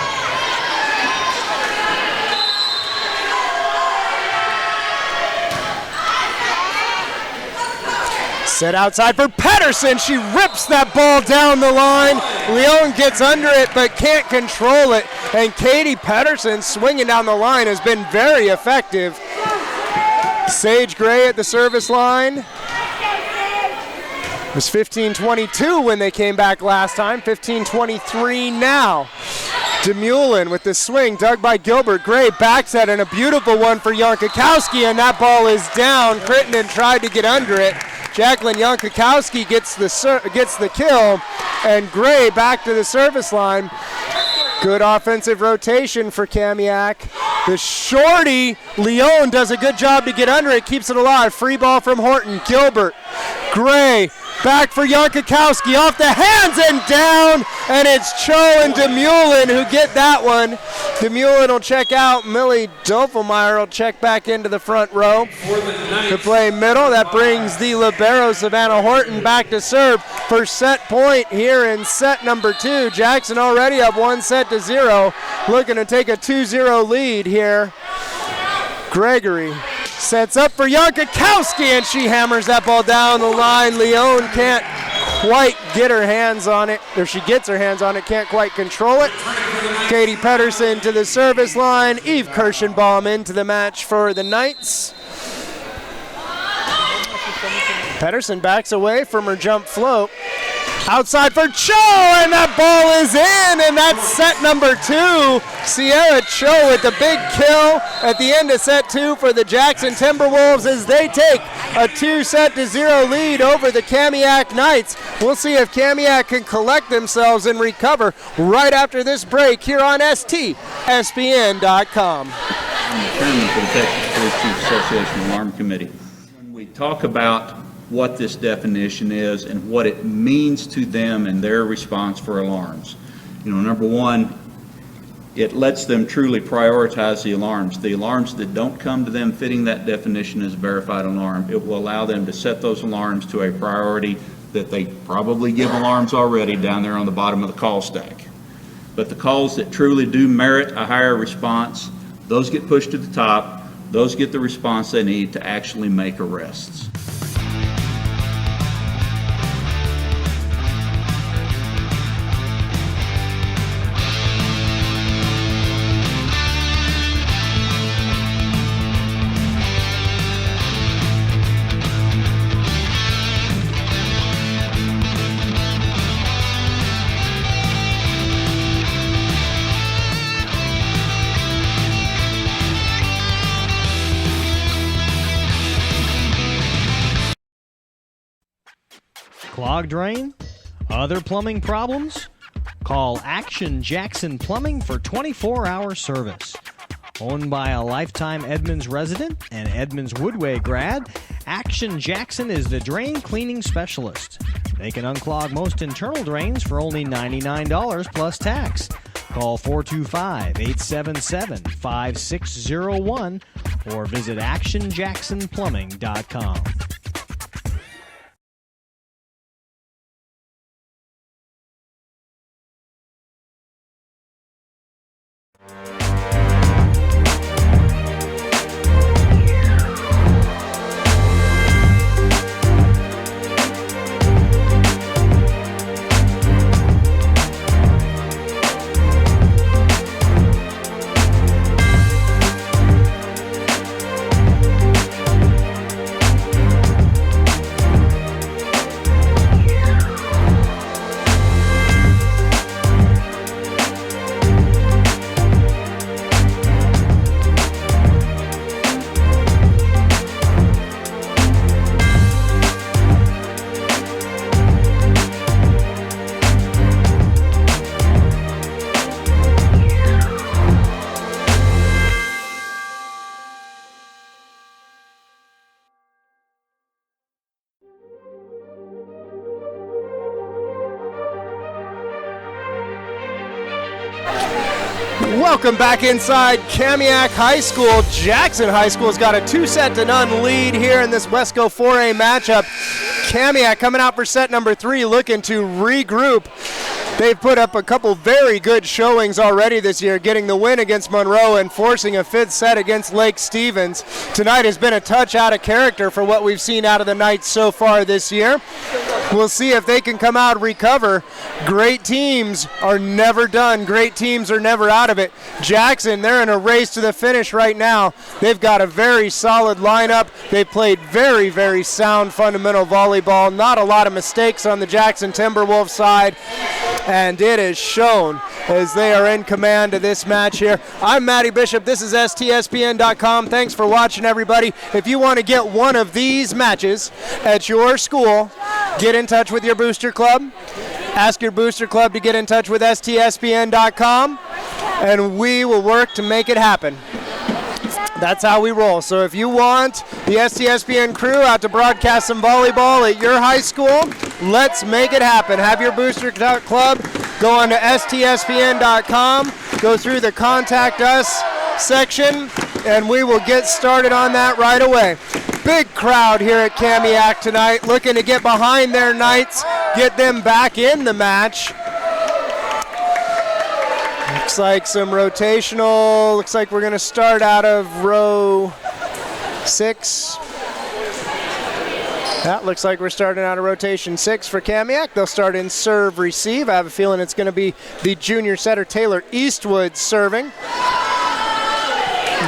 Set outside for Pedersen. She rips that ball down the line. Leon gets under it but can't control it. And Katie Pedersen swinging down the line has been very effective. Sage Gray at the service line. It was 15-22 when they came back last time. 15-23 now. DeMullen with the swing, dug by Gilbert. Gray backs at, and a beautiful one for Jankakowski, and that ball is down. Crittenden tried to get under it. Jacqueline Jankakowski gets the kill, and Gray back to the service line. Good offensive rotation for Kamiak. The shorty, Leon, does a good job to get under it, keeps it alive. Free ball from Horton. Gilbert Gray, back for Jankowski, off the hands and down, and it's Cho and DeMullen who get that one. DeMullen will check out. Millie Dofelmeyer will check back into the front row to play middle. That brings the libero Savannah Horton back to serve for set point here in set number 2. Jackson already up 1-0, looking to take a 2-0 lead here. Gregory sets up for Jankowski, and she hammers that ball down the line. Leone can't quite get her hands on it, or she gets her hands on it, can't quite control it. Katie Pedersen to the service line. Eve Kirschenbaum into the match for the Knights. Pedersen backs away from her jump float. Outside for Cho, and that ball is in, and that's set number 2. Sierra Cho with the big kill at the end of set 2 for the Jackson Timberwolves as they take a 2-0 lead over the Kamiak Knights. We'll see if Kamiak can collect themselves and recover right after this break here on STSPN.com. I'm the chairman for the Texas Police Chiefs Association Alarm Committee. When we talk about what this definition is and what it means to them and their response for alarms. Number one, it lets them truly prioritize the alarms. The alarms that don't come to them fitting that definition as a verified alarm, it will allow them to set those alarms to a priority that they probably give alarms already down there on the bottom of the call stack. But the calls that truly do merit a higher response, those get pushed to the top, those get the response they need to actually make arrests. Clogged drain? Other plumbing problems? Call Action Jackson Plumbing for 24-hour service. Owned by a lifetime Edmonds resident and Edmonds Woodway grad, Action Jackson is the drain cleaning specialist. They can unclog most internal drains for only $99 plus tax. Call 425-877-5601 or visit actionjacksonplumbing.com. Welcome back inside Kamiak High School. Jackson High School's got a 2-0 lead here in this Wesco 4A matchup. Kamiak coming out for set number 3, looking to regroup. They've put up a couple very good showings already this year, getting the win against Monroe and forcing a 5th set against Lake Stevens. Tonight has been a touch out of character for what we've seen out of the Knights so far this year. We'll see if they can come out and recover. Great teams are never done. Great teams are never out of it. Jackson, they're in a race to the finish right now. They've got a very solid lineup. They played very, very sound fundamental volleyball. Not a lot of mistakes on the Jackson Timberwolves side. And it is shown as they are in command of this match here. I'm Matty Bishop. This is STSPN.com. Thanks for watching, everybody. If you want to get one of these matches at your school, get in touch with your booster club. Ask your booster club to get in touch with STSPN.com, and we will work to make it happen. That's how we roll. So if you want the STSPN crew out to broadcast some volleyball at your high school, let's make it happen. Have your booster club. Go on to STSPN.com. Go through the Contact Us section, and we will get started on that right away. Big crowd here at Kamiak tonight, looking to get behind their Knights, get them back in the match. Looks like some rotational. Looks like we're going to start out of row 6. That looks like we're starting out of rotation 6 for Kamiak. They'll start in serve receive. I have a feeling it's going to be the junior setter Taylor Eastwood serving.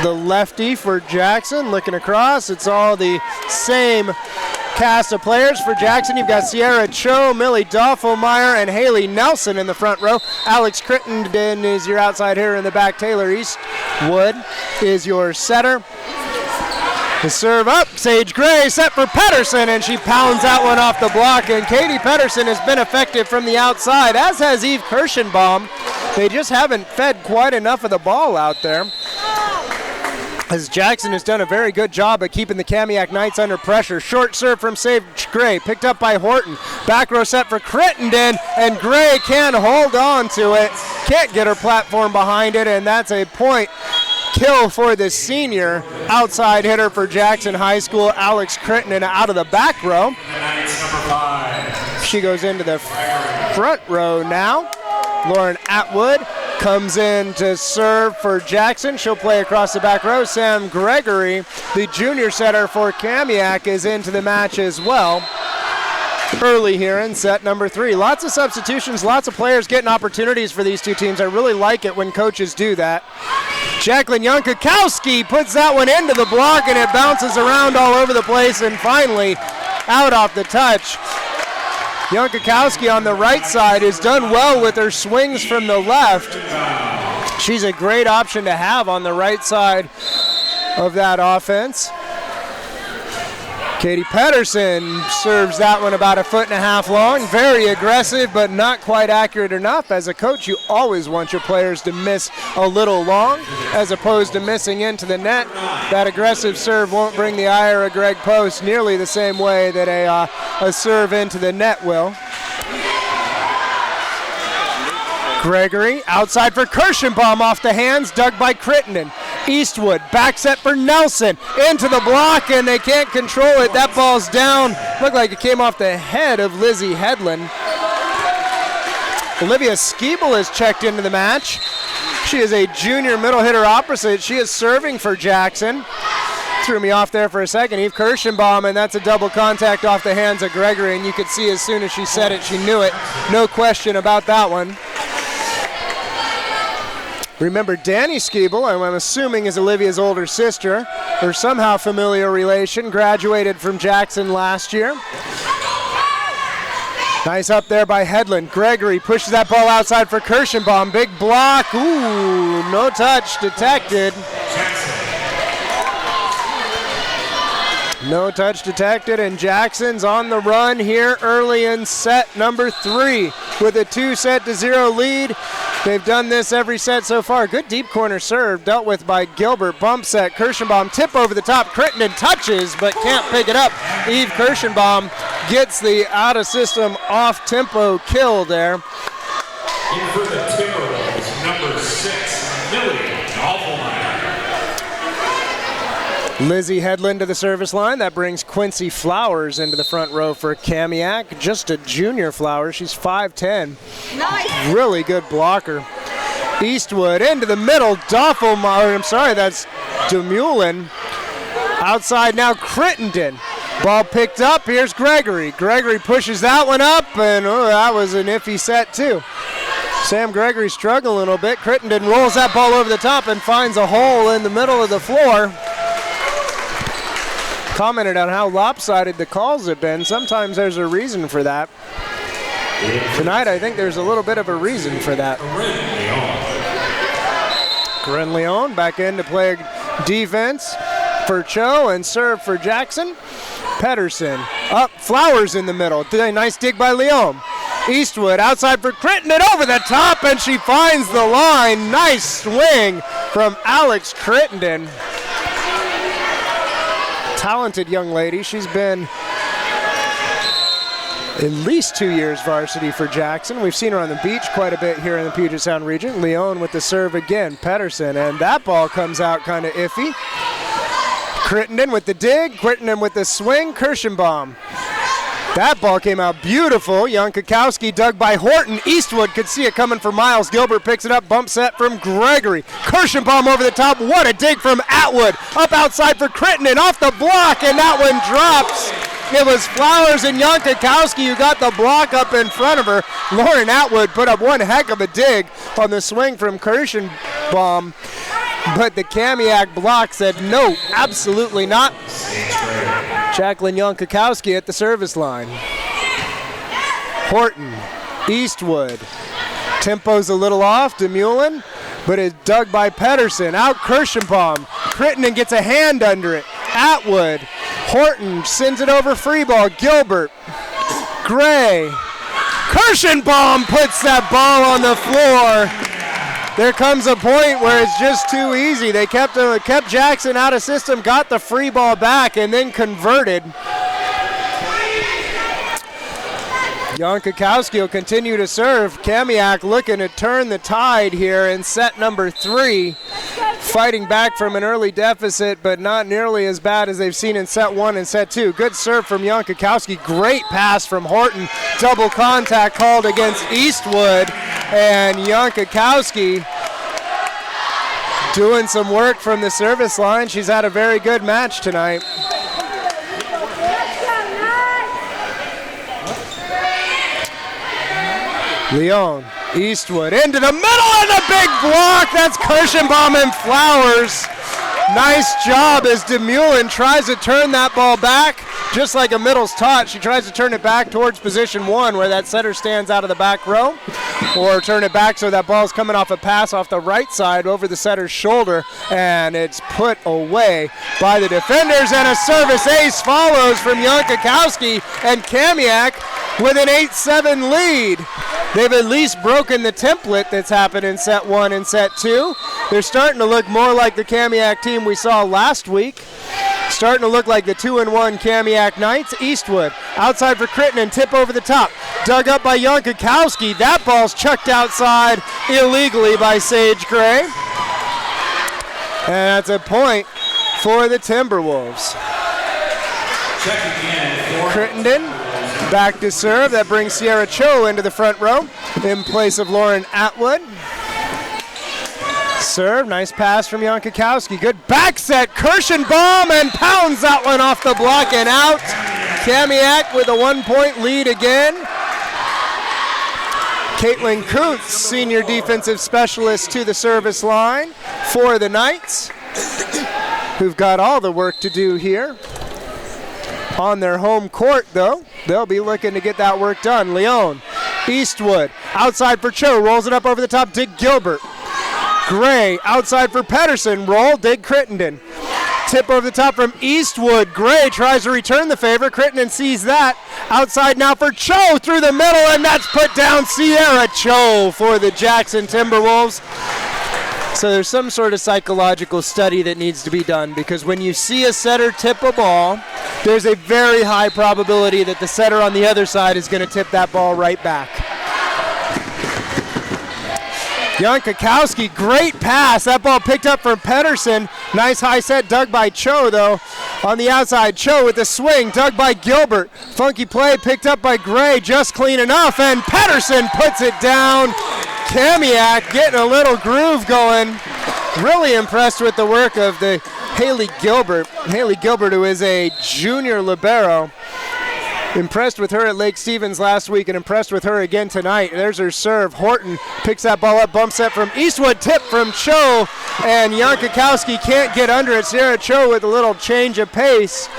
The lefty for Jackson looking across. It's all the same cast of players for Jackson. You've got Sierra Cho, Millie Doffelmeyer, and Haley Nelson in the front row. Alex Crittenden is your outside hitter in the back. Taylor Eastwood is your setter. The serve up, Sage Gray set for Pedersen, and she pounds that one off the block. And Katie Pedersen has been effective from the outside, as has Eve Kirschenbaum. They just haven't fed quite enough of the ball out there, as Jackson has done a very good job of keeping the Kamiak Knights under pressure. Short serve from Sage Gray, picked up by Horton. Back row set for Crittenden, and Gray can't hold on to it. Can't get her platform behind it, and that's a point kill for the senior outside hitter for Jackson High School, Alex Crittenden, out of the back row. She goes into the front row now. Lauren Atwood comes in to serve for Jackson. She'll play across the back row. Sam Gregory, the junior setter for Kamiak, is into the match as well. Early here in set number 3. Lots of substitutions, lots of players getting opportunities for these two teams. I really like it when coaches do that. Jacqueline Jankowski puts that one into the block, and it bounces around all over the place, and finally out off the touch. Jankowski on the right side has done well with her swings from the left. She's a great option to have on the right side of that offense. Katie Pedersen serves that one about 1.5 feet long. Very aggressive, but not quite accurate enough. As a coach, you always want your players to miss a little long, as opposed to missing into the net. That aggressive serve won't bring the Ira Gregg post nearly the same way that a serve into the net will. Gregory outside for Kirschenbaum, off the hands, dug by Crittenden. Eastwood, back set for Nelson, into the block, and they can't control it. That ball's down. Looked like it came off the head of Lizzie Hedlund. Olivia Skeebel is checked into the match. She is a junior middle hitter opposite. She is serving for Jackson. Threw me off there for a second. Eve Kirschenbaum, and that's a double contact off the hands of Gregory, and you could see as soon as she said it, she knew it. No question about that one. Remember, Danny Skeebel, I'm assuming is Olivia's older sister, or somehow familiar relation, graduated from Jackson last year. Nice up there by Hedlund. Gregory pushes that ball outside for Kirschenbaum. Big block. Ooh, no touch detected. No touch detected, and Jackson's on the run here early in set number 3 with a 2-0 lead. They've done this every set so far. Good deep corner serve dealt with by Gilbert. Bump set. Kirschenbaum tip over the top. Crittenden touches but can't pick it up. Eve Kirschenbaum gets the out of system off tempo kill there. In for the Timberwolves, number 6, Millie Doffelmeyer. Lizzie Hedlund to the service line. That brings Quincy Flowers into the front row for Kamiak. Just a junior Flowers. She's 5'10". Nice. Really good blocker. Eastwood into the middle. Doffelmeyer. I'm sorry, that's Demulin. Outside now, Crittenden. Ball picked up. Here's Gregory. Gregory pushes that one up, and that was an iffy set too. Sam Gregory struggling a little bit. Crittenden rolls that ball over the top and finds a hole in the middle of the floor. Commented on how lopsided the calls have been. Sometimes there's a reason for that. Tonight, I think there's a little bit of a reason for that. Corinne Leon back in to play defense for Cho and serve for Jackson. Pedersen up, Flowers in the middle. Nice dig by Leon. Eastwood outside for Crittenden, over the top, and she finds the line. Nice swing from Alex Crittenden. talented young lady. She's been at least 2 years varsity for Jackson. We've seen her on the beach quite a bit here in the Puget Sound region. Leon with the serve again, Pedersen, and that ball comes out kind of iffy. Crittenden with the dig, Crittenden with the swing, Kirschenbaum. That ball came out beautiful. Jankowski dug by Horton. Eastwood could see it coming for Miles. Gilbert picks it up. Bump set from Gregory. Kirschenbaum over the top. What a dig from Atwood. Up outside for Crittenden. Off the block, and that one drops. It was Flowers and Jankowski who got the block up in front of her. Lauren Atwood put up one heck of a dig on the swing from Kirschenbaum. But the Kamiak block said no, absolutely not. Jacqueline Jankowski at the service line. Horton, Eastwood. Tempo's a little off, DeMullen, but it's dug by Pedersen. Out Kirschenbaum. Crittenden gets a hand under it. Atwood. Horton sends it over free ball. Gilbert. Gray. Kirschenbaum puts that ball on the floor. There comes a point where it's just too easy. They kept Jackson out of system, got the free ball back, and then converted. Jankowski will continue to serve. Kamiak looking to turn the tide here in set number 3. Fighting back from an early deficit, but not nearly as bad as they've seen in set 1 and set 2. Good serve from Jankowski. Great pass from Horton. Double contact called against Eastwood. And Jankowski doing some work from the service line. She's had a very good match tonight. Leon, Eastwood into the middle and a big block. That's Kirschenbaum and Flowers. Nice job as DeMullen tries to turn that ball back. Just like a middle's taught, she tries to turn it back towards position 1 where that setter stands out of the back row, or turn it back so that ball's coming off a pass off the right side over the setter's shoulder, and it's put away by the defenders, and a service ace follows from Jankowski, and Kamiak with an 8-7 lead. They've at least broken the template that's happened in set 1 and set 2. They're starting to look more like the Kamiak team we saw last week. Starting to look like the 2-1 Kamiak Knights. Eastwood outside for Crittenden, tip over the top. Dug up by Jankowski. That ball's chucked outside illegally by Sage Gray. And that's a point for the Timberwolves. Crittenden back to serve. That brings Sierra Cho into the front row in place of Lauren Atwood. Serve, nice pass from Jankowski. Good back set, Kirschenbaum, and pounds that one off the block and out. Kamiak with a 1-point lead again. Caitlin Kuntz, senior defensive specialist, to the service line for the Knights, who've got all the work to do here. On their home court, though, they'll be looking to get that work done. Leon, Eastwood, outside for Cho, rolls it up over the top, dig Gilbert. Gray, outside for Pedersen, roll, dig Crittenden. Tip over the top from Eastwood. Gray tries to return the favor. Crittenden sees that. Outside now for Cho through the middle, and that's put down Sierra Cho for the Jackson Timberwolves. So there's some sort of psychological study that needs to be done, because when you see a setter tip a ball, there's a very high probability that the setter on the other side is going to tip that ball right back. Jankowski, great pass. That ball picked up from Pedersen. Nice high set dug by Cho, though. On the outside, Cho with the swing, dug by Gilbert. Funky play picked up by Gray, just clean enough, and Pedersen puts it down. Kamiak getting a little groove going. Really impressed with the work of the Haley Gilbert. Haley Gilbert, who is a junior libero. Impressed with her at Lake Stevens last week and impressed with her again tonight. There's her serve. Horton picks that ball up, bump set from Eastwood, tip from Cho, and Jankowski can't get under it. Sierra Cho with a little change of pace.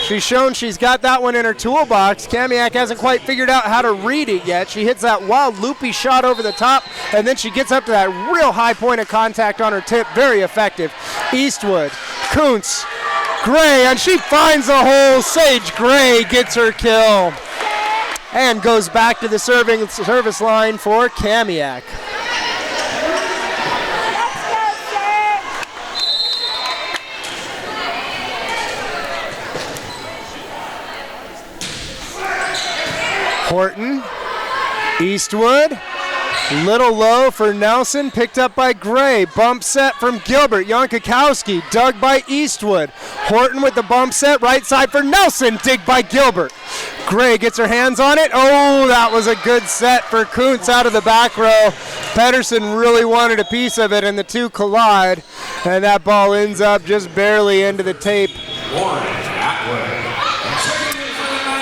She's shown she's got that one in her toolbox. Kamiak hasn't quite figured out how to read it yet. She hits that wild loopy shot over the top, and then she gets up to that real high point of contact on her tip. Very effective. Eastwood, Kuntz, Gray, and she finds the hole. Sage Gray gets her kill and goes back to the service line for Kamiak. Horton, Eastwood, little low for Nelson, picked up by Gray. Bump set from Gilbert. Jankakowski dug by Eastwood. Horton with the bump set, right side for Nelson, dig by Gilbert. Gray gets her hands on it. Oh, that was a good set for Kuntz out of the back row. Pedersen really wanted a piece of it, and the two collide, and that ball ends up just barely into the tape.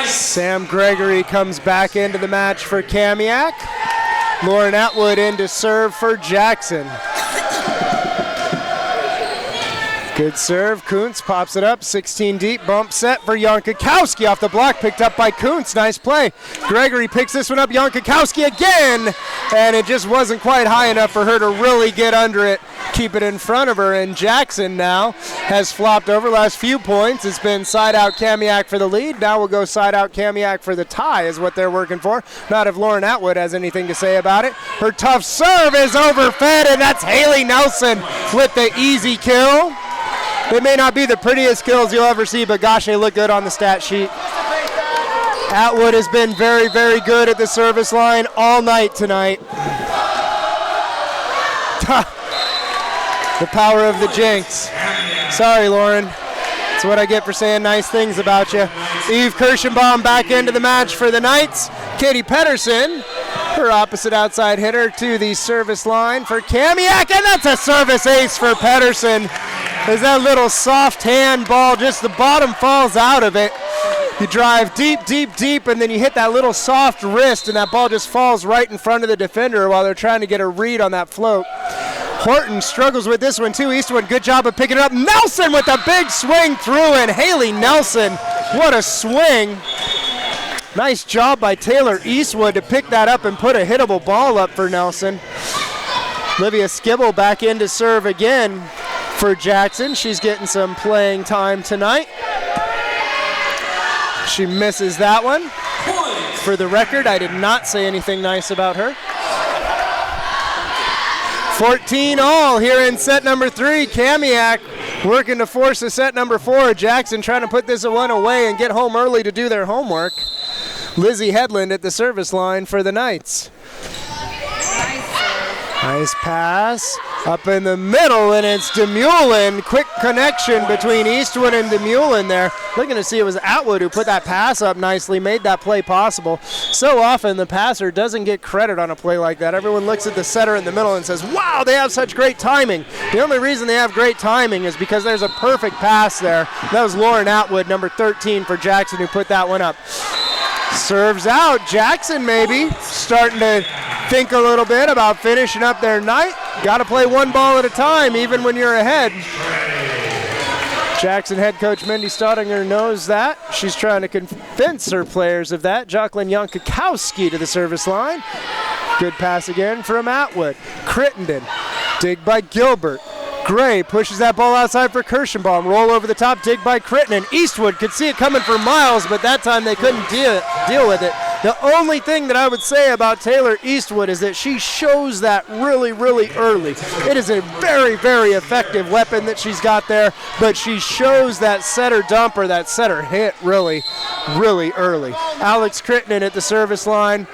Sam Gregory comes back into the match for Kamiak. Lauren Atwood in to serve for Jackson. Good serve. Kuntz pops it up. 16 deep. Bump set for Jankakowski off the block. Picked up by Kuntz. Nice play. Gregory picks this one up. Jankakowski again. And it just wasn't quite high enough for her to really get under it. Keep it in front of her. And Jackson now has flopped over. Last few points, it's been side out Kamiak for the lead. Now we'll go side out Kamiak for the tie is what they're working for. Not if Lauren Atwood has anything to say about it. Her tough serve is overfed, and that's Haley Nelson with the easy kill. They may not be the prettiest kills you'll ever see, but gosh, they look good on the stat sheet. Atwood has been very, very good at the service line all night tonight. The power of the jinx. Sorry, Lauren. That's what I get for saying nice things about you. Eve Kirschenbaum back into the match for the Knights. Katie Pedersen, her opposite outside hitter, to the service line for Kamiak, and that's a service ace for Pedersen. There's that little soft hand ball, just the bottom falls out of it. You drive deep, deep, deep, and then you hit that little soft wrist, and that ball just falls right in front of the defender while they're trying to get a read on that float. Horton struggles with this one too. Eastwood, good job of picking it up. Nelson with a big swing through, and Haley Nelson, what a swing. Nice job by Taylor Eastwood to pick that up and put a hittable ball up for Nelson. Olivia Skibble back in to serve again for Jackson. She's getting some playing time tonight. She misses that one. For the record, I did not say anything nice about her. 14 all here in set number 3. Kamiak working to force a set number 4. Jackson trying to put this one away and get home early to do their homework. Lizzie Headland at the service line for the Knights. Nice pass up in the middle, and it's DeMullen. Quick connection between Eastwood and DeMullen there. Looking to see it was Atwood who put that pass up nicely, made that play possible. So often the passer doesn't get credit on a play like that. Everyone looks at the setter in the middle and says, wow, they have such great timing. The only reason they have great timing is because there's a perfect pass there. That was Lauren Atwood, number 13 for Jackson, who put that one up. Serves out. Jackson maybe starting to think a little bit about finishing up their night. Got to play one ball at a time, even when you're ahead. Jackson head coach Mindy Staudinger knows that. She's trying to convince her players of that. Jacqueline Jankakowski to the service line. Good pass again from Atwood. Crittenden. Dig by Gilbert. Gray pushes that ball outside for Kirschenbaum. Roll over the top, dig by Crittenden. Eastwood could see it coming for miles, but that time they couldn't deal with it. The only thing that I would say about Taylor Eastwood is that she shows that really, really early. It is a very, very effective weapon that she's got there, but she shows that setter dump or that setter hit really, really early. Alex Crittenden at the service line.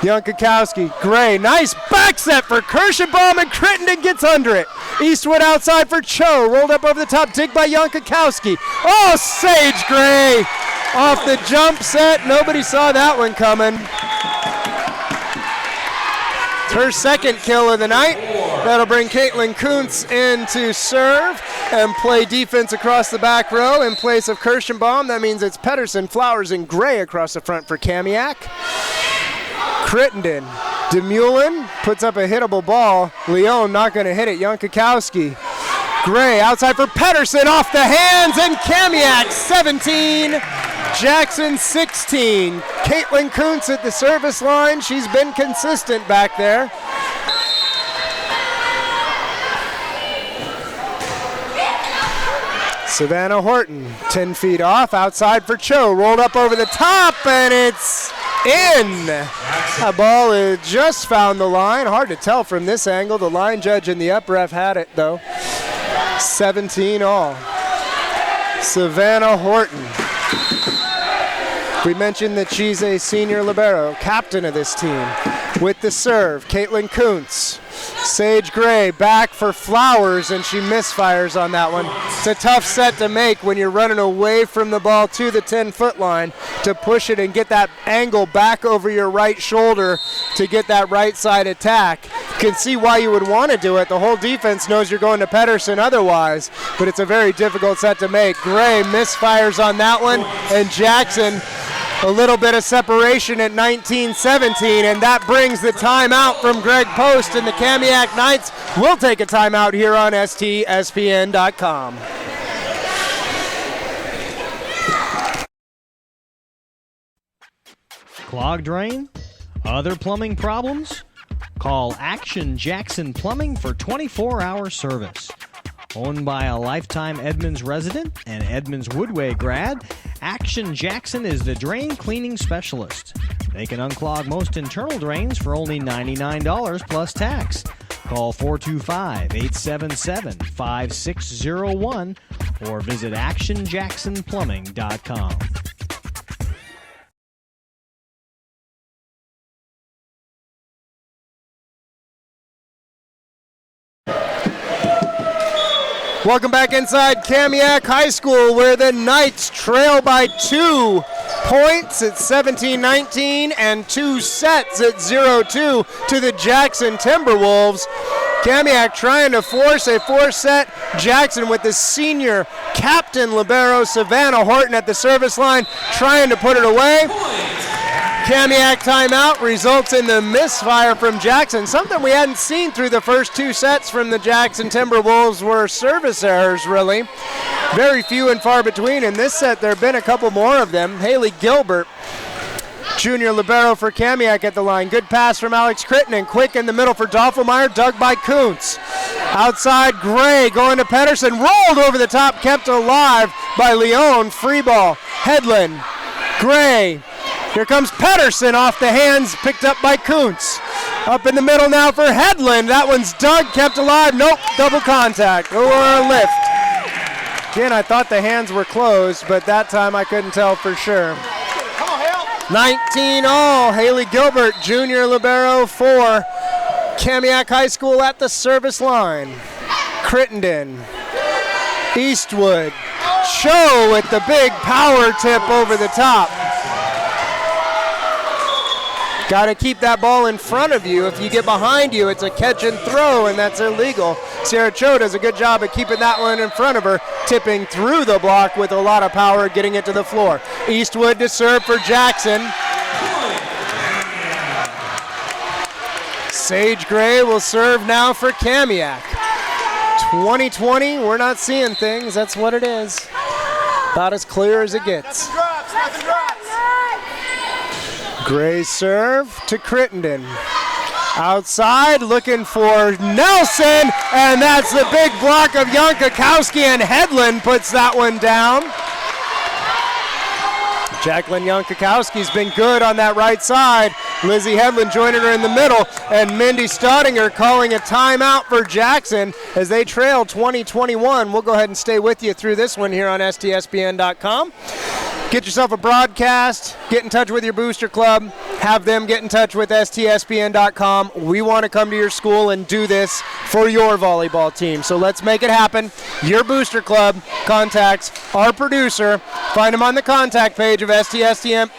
Jankakowski, Gray, nice back set for Kirschenbaum, and Crittenden gets under it. Eastwood outside for Cho, rolled up over the top, dig by Jankakowski. Oh, Sage Gray off the jump set. Nobody saw that one coming. It's her second kill of the night. That'll bring Caitlin Kuntz in to serve and play defense across the back row in place of Kirschenbaum. That means it's Pedersen, Flowers, and Gray across the front for Kamiak. Crittenden, DeMullen puts up a hittable ball. Leon not going to hit it. Jankakowski. Gray outside for Pedersen, off the hands, and Kamiak 17, Jackson 16. Caitlin Kuntz at the service line. She's been consistent back there. Savannah Horton, 10 feet off, outside for Cho. Rolled up over the top, and it's in. That ball has just found the line. Hard to tell from this angle. The line judge and the up ref had it, though. 17 all. Savannah Horton. We mentioned that she's a senior libero, captain of this team. With the serve, Caitlin Kuntz. Sage Gray back for Flowers, and she misfires on that one. It's a tough set to make when you're running away from the ball to the 10-foot line to push it and get that angle back over your right shoulder to get that right side attack. You can see why you would want to do it. The whole defense knows you're going to Pedersen otherwise, but it's a very difficult set to make. Gray misfires on that one, and Jackson a little bit of separation at 19-17, and that brings the timeout from Greg Post, and the Kamiak Knights will take a timeout here on STSPN.com. Clogged drain? Other plumbing problems? Call Action Jackson Plumbing for 24-hour service. Owned by a lifetime Edmonds resident and Edmonds Woodway grad, Action Jackson is the drain cleaning specialist. They can unclog most internal drains for only $99 plus tax. Call 425-877-5601 or visit actionjacksonplumbing.com. Welcome back inside Kamiak High School, where the Knights trail by 2 points at 17-19 and 2 sets at 0-2 to the Jackson Timberwolves. Kamiak trying to force a 4-set. Jackson with the senior captain libero Savannah Horton at the service line trying to put it away. Kamiak timeout results in the misfire from Jackson. Something we hadn't seen through the first 2 sets from the Jackson Timberwolves were service errors, really. Very few and far between. In this set, there have been a couple more of them. Haley Gilbert, junior libero for Kamiak at the line. Good pass from Alex Crittenden. Quick in the middle for Doffelmeyer, dug by Kuntz. Outside, Gray going to Pedersen. Rolled over the top, kept alive by Leon. Free ball. Headland. Gray. Here comes Pedersen off the hands, picked up by Kuntz. Up in the middle now for Headland. That one's dug, kept alive. Nope, double contact or a lift. Again, I thought the hands were closed, but that time I couldn't tell for sure. 19-all, Haley Gilbert, junior libero for Kamiak High School at the service line. Crittenden, Eastwood, Cho with the big power tip over the top. Got to keep that ball in front of you. If you get behind you, it's a catch and throw, and that's illegal. Sierra Cho does a good job of keeping that one in front of her, tipping through the block with a lot of power, getting it to the floor. Eastwood to serve for Jackson. Sage Gray will serve now for Kamiak. 2020, we're not seeing things. That's what it is. About as clear as it gets. Gray serve to Crittenden. Outside, looking for Nelson, and that's the big block of Yankakowski, and Headland puts that one down. Jacqueline Yankakowski's been good on that right side. Lizzie Headland joining her in the middle, and Mindy Staudinger calling a timeout for Jackson as they trail 20-21. We'll go ahead and stay with you through this one here on STSPN.com. Get yourself a broadcast, get in touch with your booster club, have them get in touch with STSPN.com. We want to come to your school and do this for your volleyball team. So let's make it happen. Your booster club contacts our producer. Find him on the contact page of STSPN.com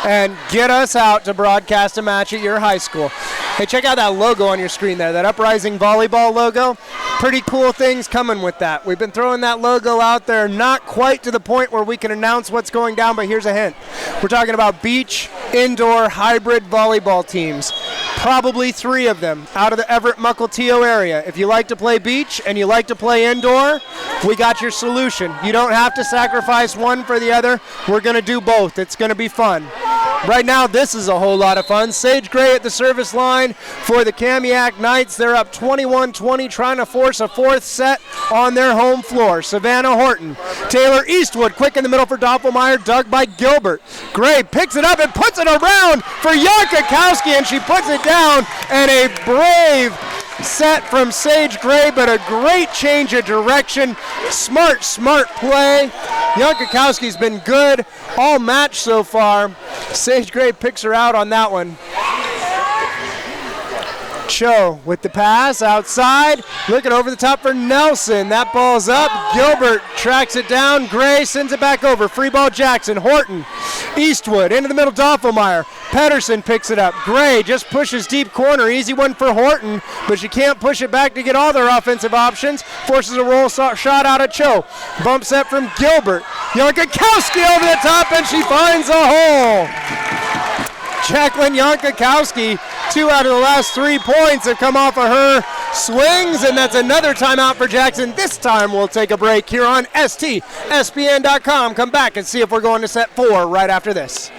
and get us out to broadcast a match at your high school. Hey, check out that logo on your screen there, that Uprising Volleyball logo. Pretty cool things coming with that. We've been throwing that logo out there, not quite to the point where we can announce what's going down, but here's a hint. We're talking about beach, indoor, hybrid volleyball teams. Probably 3 of them out of the Everett-Mukilteo area. If you like to play beach and you like to play indoor, we got your solution. You don't have to sacrifice one for the other. We're going to do both. It's going to be fun. Right now, this is a whole lot of fun. Sage Gray at the service line for the Kamiak Knights. They're up 21-20, trying to force a 4th set on their home floor. Savannah Horton. Taylor Eastwood, quick in the middle for Doppelmayr, dug by Gilbert. Gray picks it up and puts it around for Yankakowski, and she puts it down, and a brave set from Sage Gray, but a great change of direction. Smart play. Yankakowski's been good all match so far. Sage Gray picks her out on that one. Cho with the pass outside, looking over the top for Nelson. That ball's up. Gilbert tracks it down. Gray sends it back over. Free ball Jackson. Horton, Eastwood into the middle. Doffelmeyer. Pedersen picks it up. Gray just pushes deep corner. Easy one for Horton, but she can't push it back to get all their offensive options. Forces a roll shot out of Cho. Bump set from Gilbert. Yankakowski over the top, and she finds a hole. Jacqueline Yankakowski, 2 out of the last 3 points have come off of her swings, and that's another timeout for Jackson. This time we'll take a break here on STSPN.com. Come back and see if we're going to set 4 right after this.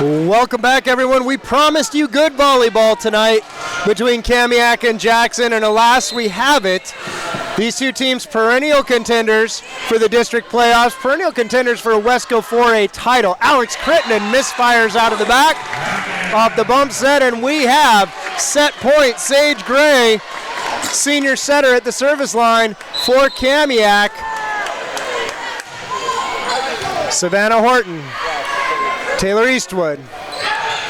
Welcome back, everyone. We promised you good volleyball tonight between Kamiak and Jackson, and alas, we have it. These two teams perennial contenders for the district playoffs, perennial contenders for a Wesco 4A title. Alex Crittenden misfires out of the back off the bump set, and we have set point. Sage Gray, senior setter at the service line for Kamiak. Savannah Horton. Taylor Eastwood.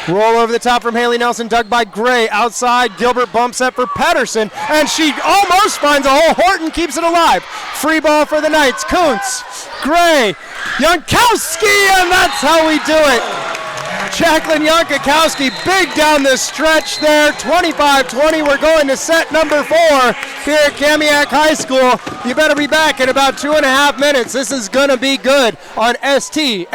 Roll over the top from Haley Nelson, dug by Gray. Outside, Gilbert bumps up for Pedersen, and she almost finds a hole. Horton keeps it alive. Free ball for the Knights. Kuntz, Gray, Yankowski, and that's how we do it. Jacqueline Yankakowski, big down the stretch there. 25-20. We're going to set number 4 here at Kamiak High School. You better be back in about 2.5 minutes. This is going to be good on STSPN.com.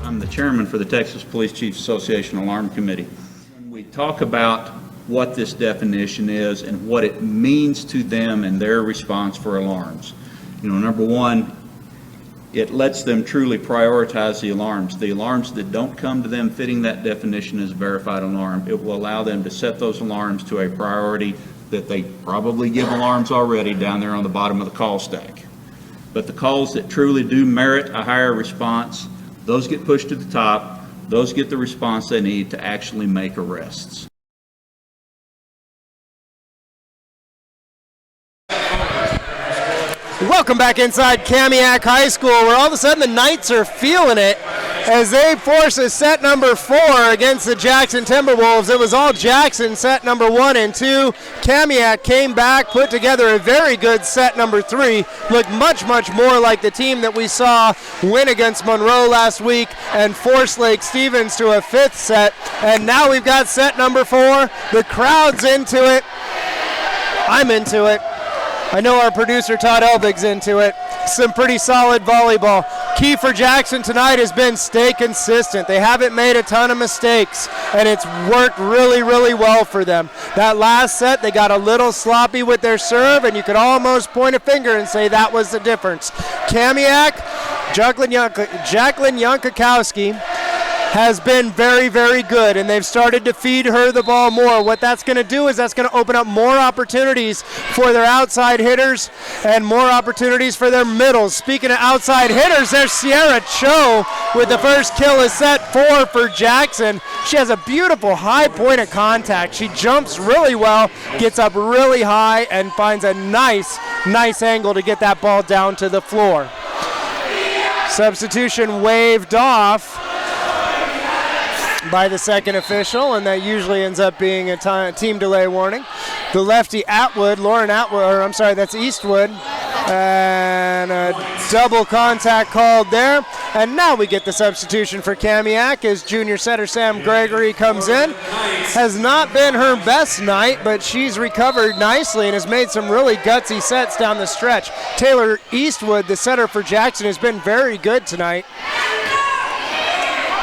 I'm the chairman for the Texas Police Chiefs Association Alarm Committee. When we talk about what this definition is and what it means to them and their response for alarms, number one, it lets them truly prioritize the alarms. The alarms that don't come to them fitting that definition as a verified alarm, it will allow them to set those alarms to a priority that they probably give alarms already down there on the bottom of the call stack. But the calls that truly do merit a higher response, those get pushed to the top. Those get the response they need to actually make arrests. Welcome back inside Kamiak High School, where all of a sudden the Knights are feeling it. As they force a set number 4 against the Jackson Timberwolves. It was all Jackson set number 1 and 2. Kamiak came back, put together a very good set number 3. Looked much, much more like the team that we saw win against Monroe last week and force Lake Stevens to a 5th set. And now we've got set number 4. The crowd's into it. I'm into it. I know our producer Todd Elbig's into it. Some pretty solid volleyball. Key for Jackson tonight has been stay consistent. They haven't made a ton of mistakes, and it's worked really, really well for them. That last set, they got a little sloppy with their serve, and you could almost point a finger and say that was the difference. Kamiak, Jacqueline Yankakowski, has been very, very good, and they've started to feed her the ball more. What that's going to do is that's going to open up more opportunities for their outside hitters and more opportunities for their middles. Speaking of outside hitters, there's Sierra Cho with the first kill of set 4 for Jackson. She has a beautiful high point of contact. She jumps really well, gets up really high, and finds a nice angle to get that ball down to the floor. Substitution waved off by the second official, and that usually ends up being a team delay warning. The lefty that's Eastwood, and a double contact called there. And now we get the substitution for Kamiak as junior setter Sam Gregory comes in. Has not been her best night, but she's recovered nicely and has made some really gutsy sets down the stretch. Taylor Eastwood, the setter for Jackson, has been very good tonight.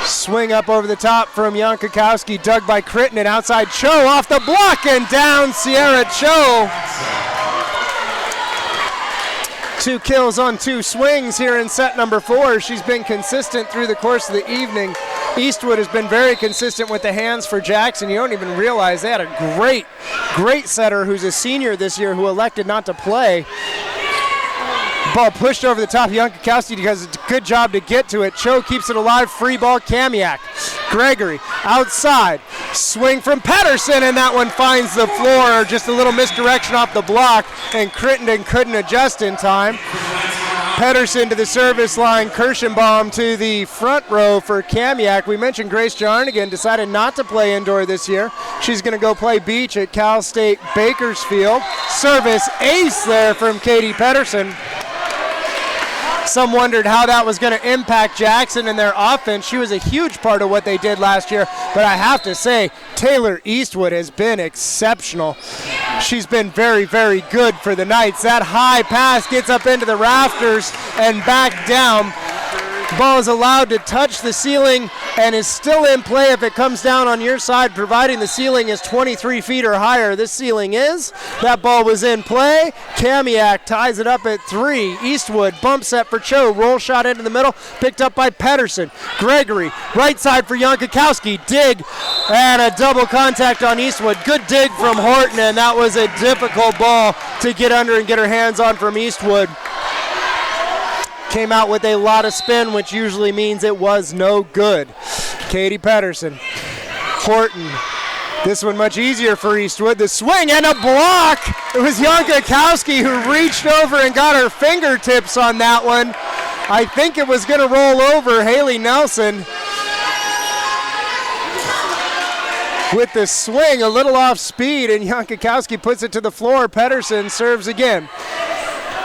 Swing up over the top from Yankakowski, dug by Crittenden, outside Cho, off the block and down Sierra Cho. 2 kills on 2 swings here in set number 4. She's been consistent through the course of the evening. Eastwood has been very consistent with the hands for Jackson. You don't even realize they had a great setter who's a senior this year who elected not to play. Ball pushed over the top. Yankakowski does a good job to get to it. Cho keeps it alive. Free ball, Kamiak. Gregory outside. Swing from Pedersen, and that one finds the floor. Just a little misdirection off the block, and Crittenden couldn't adjust in time. Pedersen to the service line. Kirschenbaum to the front row for Kamiak. We mentioned Grace Jarnigan decided not to play indoor this year. She's going to go play beach at Cal State Bakersfield. Service ace there from Katie Pedersen. Some wondered how that was going to impact Jackson and their offense. She was a huge part of what they did last year, but I have to say, Taylor Eastwood has been exceptional. She's been very, very good for the Knights. That high pass gets up into the rafters and back down. The ball is allowed to touch the ceiling and is still in play if it comes down on your side, providing the ceiling is 23 feet or higher. This ceiling is. That ball was in play. Kamiak ties it up at 3. Eastwood, bump set for Cho. Roll shot into the middle, picked up by Pedersen. Gregory, right side for Yankakowski. Dig, and a double contact on Eastwood. Good dig from Horton, and that was a difficult ball to get under and get her hands on from Eastwood. Came out with a lot of spin, which usually means it was no good. Katie Pedersen. Horton. This one much easier for Eastwood. The swing and a block. It was Yankakowski who reached over and got her fingertips on that one. I think it was going to roll over. Haley Nelson with the swing a little off speed, and Yankakowski puts it to the floor. Pedersen serves again.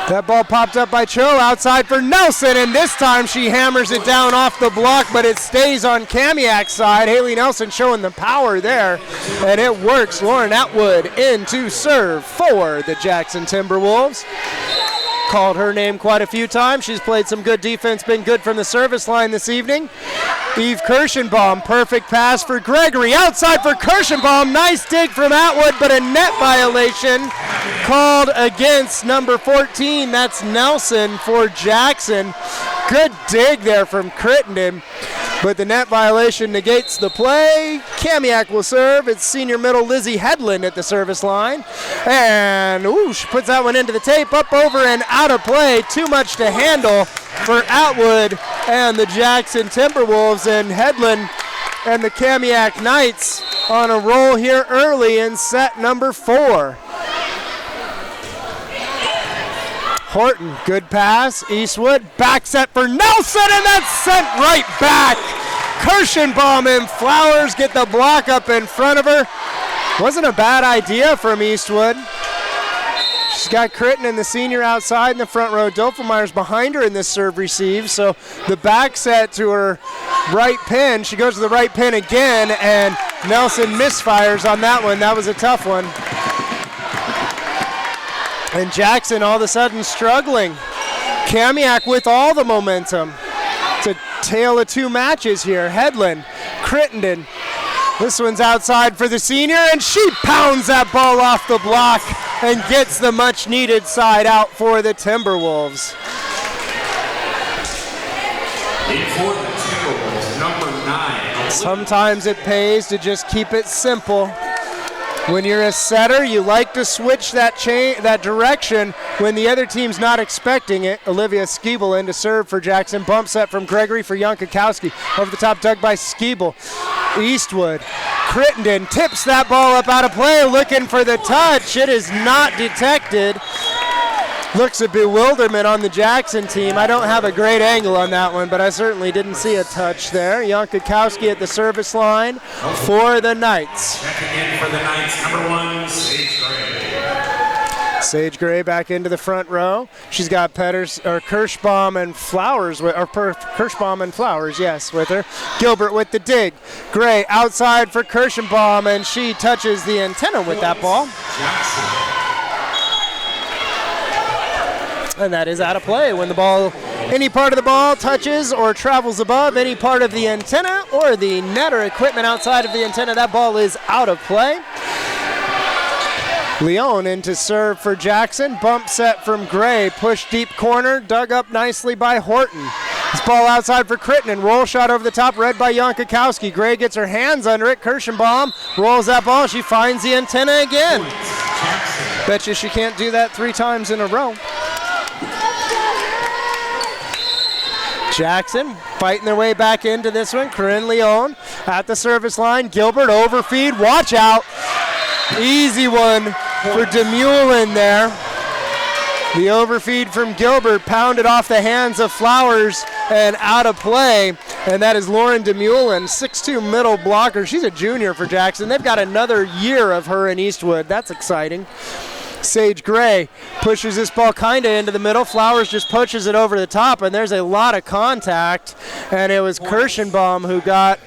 That ball popped up by Cho, outside for Nelson, and this time she hammers it down off the block, but it stays on Kamiak's side. Haley Nelson showing the power there, and it works. Lauren Atwood in to serve for the Jackson Timberwolves. Called her name quite a few times. She's played some good defense, been good from the service line this evening. Eve Kirschenbaum, perfect pass for Gregory. Outside for Kirschenbaum, nice dig from Atwood, but a net violation called against number 14. That's Nelson for Jackson. Good dig there from Crittenden, but the net violation negates the play. Kamiak will serve. It's senior middle Lizzie Headland at the service line. And she puts that one into the tape, up, over, and out of play. Too much to handle for Atwood and the Jackson Timberwolves, and Headland and the Kamiak Knights on a roll here early in set number 4. Horton, good pass. Eastwood, back set for Nelson, and that's sent right back. Kirschenbaum and Flowers get the block up in front of her. Wasn't a bad idea from Eastwood. She's got Crittenden, the senior, outside in the front row. Dofelmeyer's behind her in this serve receive, so the back set to her right pin. She goes to the right pin again, and Nelson misfires on that one. That was a tough one. And Jackson all of a sudden struggling. Kamiak with all the momentum. It's a tale of two matches here. Headland, Crittenden. This one's outside for the senior, and she pounds that ball off the block and gets the much-needed side out for the Timberwolves. In for the Timberwolves, number 9. Sometimes it pays to just keep it simple. When you're a setter, you like to switch that direction when the other team's not expecting it. Olivia Skeebel in to serve for Jackson. Bump set from Gregory for Jankowski. Over the top, dug by Skeebel. Eastwood. Crittenden tips that ball up out of play, looking for the touch. It is not detected. Looks a bewilderment on the Jackson team. I don't have a great angle on that one, but I certainly didn't see a touch there. Jankowski at the service line for the Knights. Checking in for the Knights, number 1, Sage Gray. Sage Gray back into the front row. She's got Kirschbaum and Flowers with her. Gilbert with the dig. Gray outside for Kirschbaum, and she touches the antenna with that ball. Jackson. And that is out of play when the ball, any part of the ball touches or travels above any part of the antenna or the net or equipment outside of the antenna, that ball is out of play. Leon in to serve for Jackson. Bump set from Gray. Push deep corner. Dug up nicely by Horton. This ball outside for Crittenden. Roll shot over the top, read by Jankowski. Gray gets her hands under it. Kirschenbaum rolls that ball. She finds the antenna again. Bet you she can't do that 3 times in a row. Jackson fighting their way back into this one. Corinne Leon at the service line. Gilbert overfeed. Watch out. Easy one for DeMullen there. The overfeed from Gilbert pounded off the hands of Flowers and out of play. And that is Lauren DeMullen, 6'2" middle blocker. She's a junior for Jackson. They've got another year of her in Eastwood. That's exciting. Sage Gray pushes this ball kind of into the middle. Flowers just pushes it over the top, and there's a lot of contact. And it was Kirschenbaum who got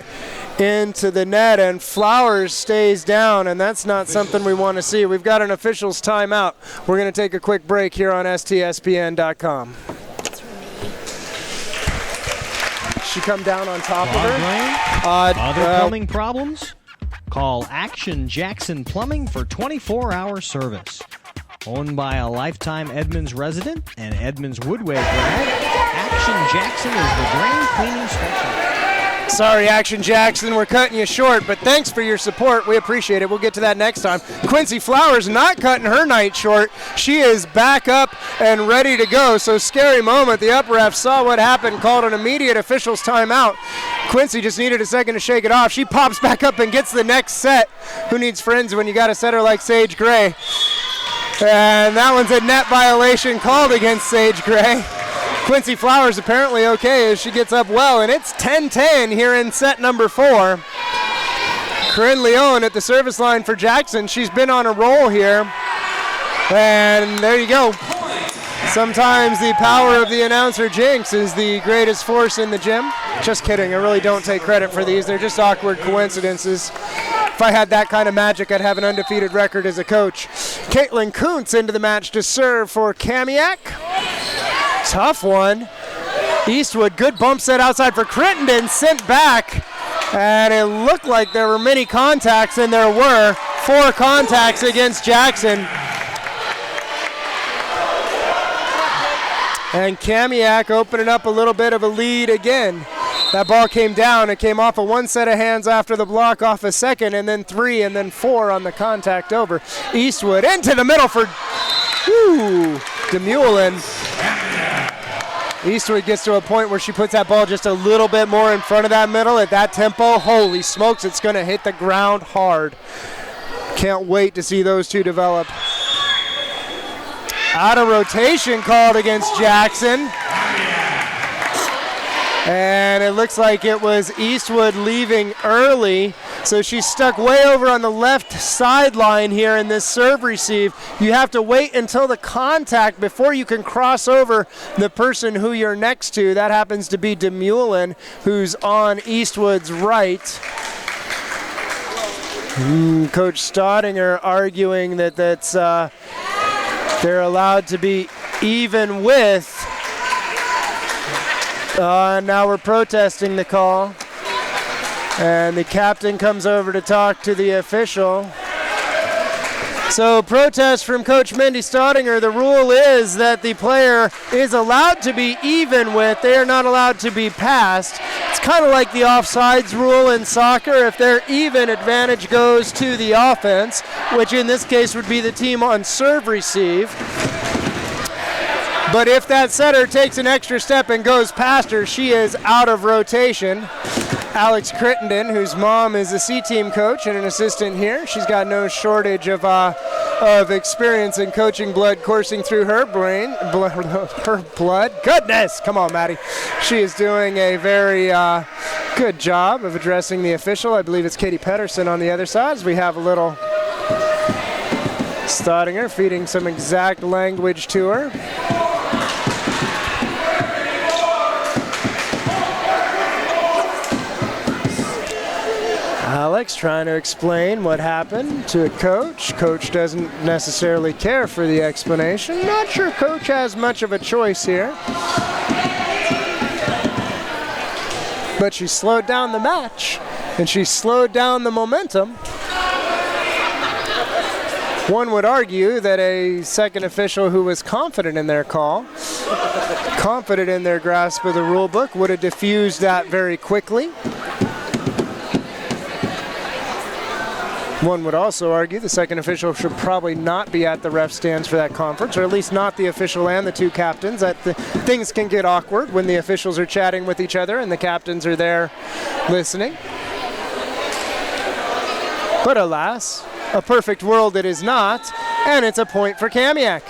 into the net, and Flowers stays down, and that's not something we want to see. We've got an officials timeout. We're going to take a quick break here on STSPN.com. She come down on top of her. Other plumbing problems? Call Action Jackson Plumbing for 24-hour service. Owned by a lifetime Edmonds resident and Edmonds Woodway grad, Action Jackson is the drain cleaning specialist. Sorry, Action Jackson, we're cutting you short, but thanks for your support. We appreciate it. We'll get to that next time. Quincy Flowers not cutting her night short. She is back up and ready to go. So scary moment. The up ref saw what happened, called an immediate officials timeout. Quincy just needed a second to shake it off. She pops back up and gets the next set. Who needs friends when you got a setter like Sage Gray? And that one's a net violation called against Sage Gray. Quincy Flowers apparently okay as she gets up well, and it's 10-10 here in set number 4. Corinne Leon at the service line for Jackson. She's been on a roll here. And there you go. Sometimes the power of the announcer jinx is the greatest force in the gym. Just kidding, I really don't take credit for these. They're just awkward coincidences. If I had that kind of magic, I'd have an undefeated record as a coach. Caitlin Kuntz into the match to serve for Kamiak. Tough one. Eastwood, good bump set outside for Crittenden, sent back. And it looked like there were many contacts, and there were 4 contacts against Jackson. And Kamiak opening up a little bit of a lead again. That ball came down. It came off of 1 set of hands after the block, off a second, and then 3, and then 4 on the contact over. Eastwood into the middle for DeMullen. Eastwood gets to a point where she puts that ball just a little bit more in front of that middle at that tempo. Holy smokes, it's going to hit the ground hard. Can't wait to see those two develop. Out of rotation called against Jackson. And it looks like it was Eastwood leaving early. So she's stuck way over on the left sideline here in this serve receive. You have to wait until the contact before you can cross over the person who you're next to. That happens to be DeMullen, who's on Eastwood's right. Coach Staudinger arguing that they're allowed to be even with. Now we're protesting the call. And the captain comes over to talk to the official. So protest from Coach Mindy Staudinger. The rule is that the player is allowed to be even with. They are not allowed to be passed. It's kind of like the offsides rule in soccer. If they're even, advantage goes to the offense, which in this case would be the team on serve receive. But if that setter takes an extra step and goes past her, she is out of rotation. Alex Crittenden, whose mom is a C-team coach and an assistant here. She's got no shortage of experience in coaching blood coursing through her brain, her blood. Goodness, come on, Maddie. She is doing a very good job of addressing the official. I believe it's Katie Pedersen on the other side, as we have a little Staudinger feeding some exact language to her. Alex trying to explain what happened to a coach. Coach doesn't necessarily care for the explanation. Not sure Coach has much of a choice here. But she slowed down the match, and she slowed down the momentum. One would argue that a second official who was confident in their call, confident in their grasp of the rule book, would have diffused that very quickly. One would also argue the second official should probably not be at the ref stands for that conference, or at least not the official and the two captains. Things can get awkward when the officials are chatting with each other and the captains are there listening. But alas, a perfect world it is not, and it's a point for Kamiak.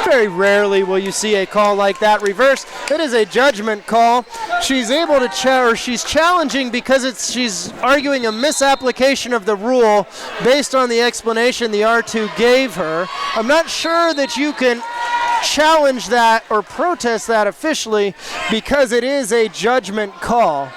Very rarely will you see a call like that reversed. It is a judgment call. She's able to she's challenging because she's arguing a misapplication of the rule based on the explanation the R2 gave her. I'm not sure that you can challenge that or protest that officially because it is a judgment call.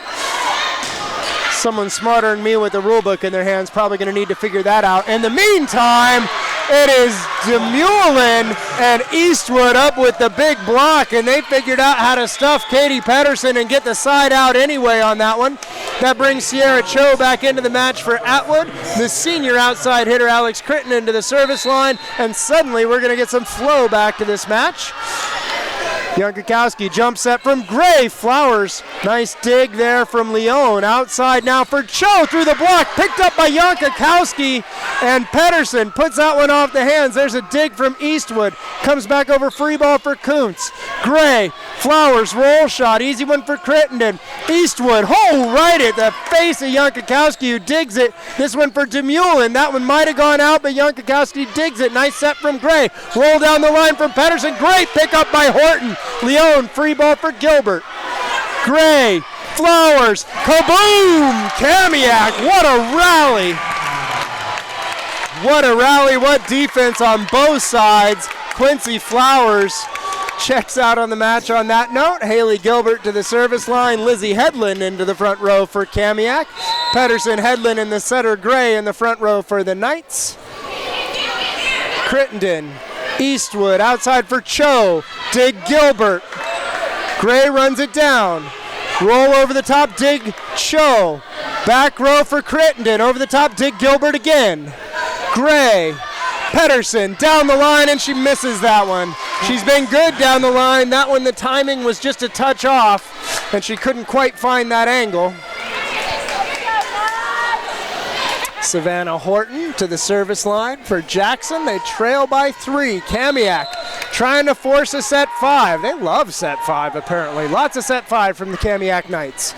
Someone smarter than me with the rule book in their hands probably going to need to figure that out. In the meantime, it is DeMullen and Eastwood up with the big block, and they figured out how to stuff Katie Pedersen and get the side out anyway on that one. That brings Sierra Cho back into the match for Atwood. The senior outside hitter Alex Crittenden to the service line, and suddenly we're going to get some flow back to this match. Yankakowski jump set from Gray. Flowers, nice dig there from Leone. Outside now for Cho through the block. Picked up by Yankakowski, and Pedersen puts that one off the hands. There's a dig from Eastwood. Comes back over free ball for Kuntz. Gray, Flowers, roll shot. Easy one for Crittenden. Eastwood, right at the face of Yankakowski, who digs it. This one for DeMullen. That one might have gone out, but Yankakowski digs it. Nice set from Gray. Roll down the line from Pedersen. Great pickup by Horton. Leone, free ball for Gilbert. Gray, Flowers, kaboom! Kamiak, what a rally! What a rally, what defense on both sides. Quincy Flowers checks out on the match on that note. Haley Gilbert to the service line. Lizzie Hedlund into the front row for Kamiak. Pedersen, Hedlund, and the setter Gray in the front row for the Knights. Crittenden, Eastwood outside for Cho. Dig Gilbert. Gray runs it down. Roll over the top, dig Cho. Back row for Crittenden. Over the top, dig Gilbert again. Gray. Pedersen down the line, and she misses that one. She's been good down the line. That one, the timing was just a touch off, and she couldn't quite find that angle. Savannah Horton to the service line for Jackson. They trail by 3. Kamiak trying to force a set 5. They love set 5, apparently. Lots of set 5 from the Kamiak Knights.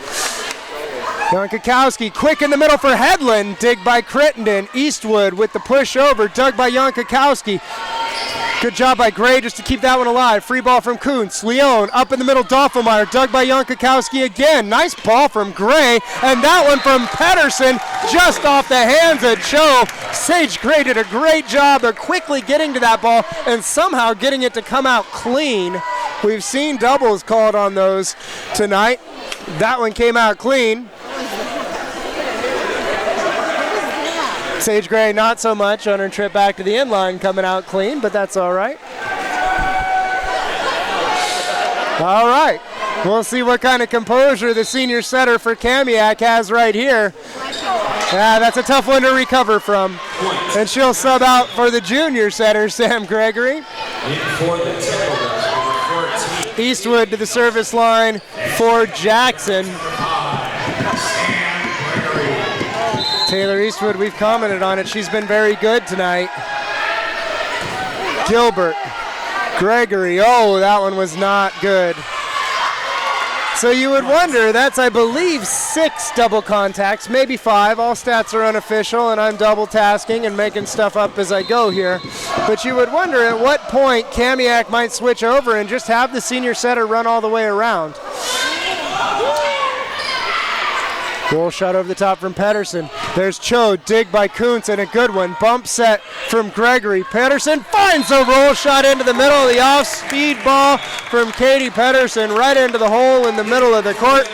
Yonkakowski quick in the middle for Hedlund. Dig by Crittenden. Eastwood with the push over. Dug by Yonkakowski. Good job by Gray just to keep that one alive. Free ball from Kuntz. Leone up in the middle. Doffelmeyer dug by Yonkakowski again. Nice ball from Gray. And that one from Pedersen just off the hands of Cho. Sage Gray did a great job of quickly getting to that ball and somehow getting it to come out clean. We've seen doubles called on those tonight. That one came out clean. Sage Gray not so much on her trip back to the inline, coming out clean, but that's all right. All right. We'll see what kind of composure the senior setter for Kamiak has right here. Yeah, that's a tough one to recover from. And she'll sub out for the junior setter, Sam Gregory. Eastwood to the service line for Jackson. Taylor Eastwood, we've commented on it. She's been very good tonight. Gilbert, Gregory, oh, that one was not good. So you would wonder, that's, I believe, 6 double contacts, maybe 5. All stats are unofficial, and I'm double tasking and making stuff up as I go here. But you would wonder at what point Kamiak might switch over and just have the senior setter run all the way around. Roll shot over the top from Pedersen. There's Cho, dig by Kuntz, and a good one. Bump set from Gregory. Pedersen finds a roll shot into the middle of the off-speed ball from Katie Pedersen right into the hole in the middle of the court.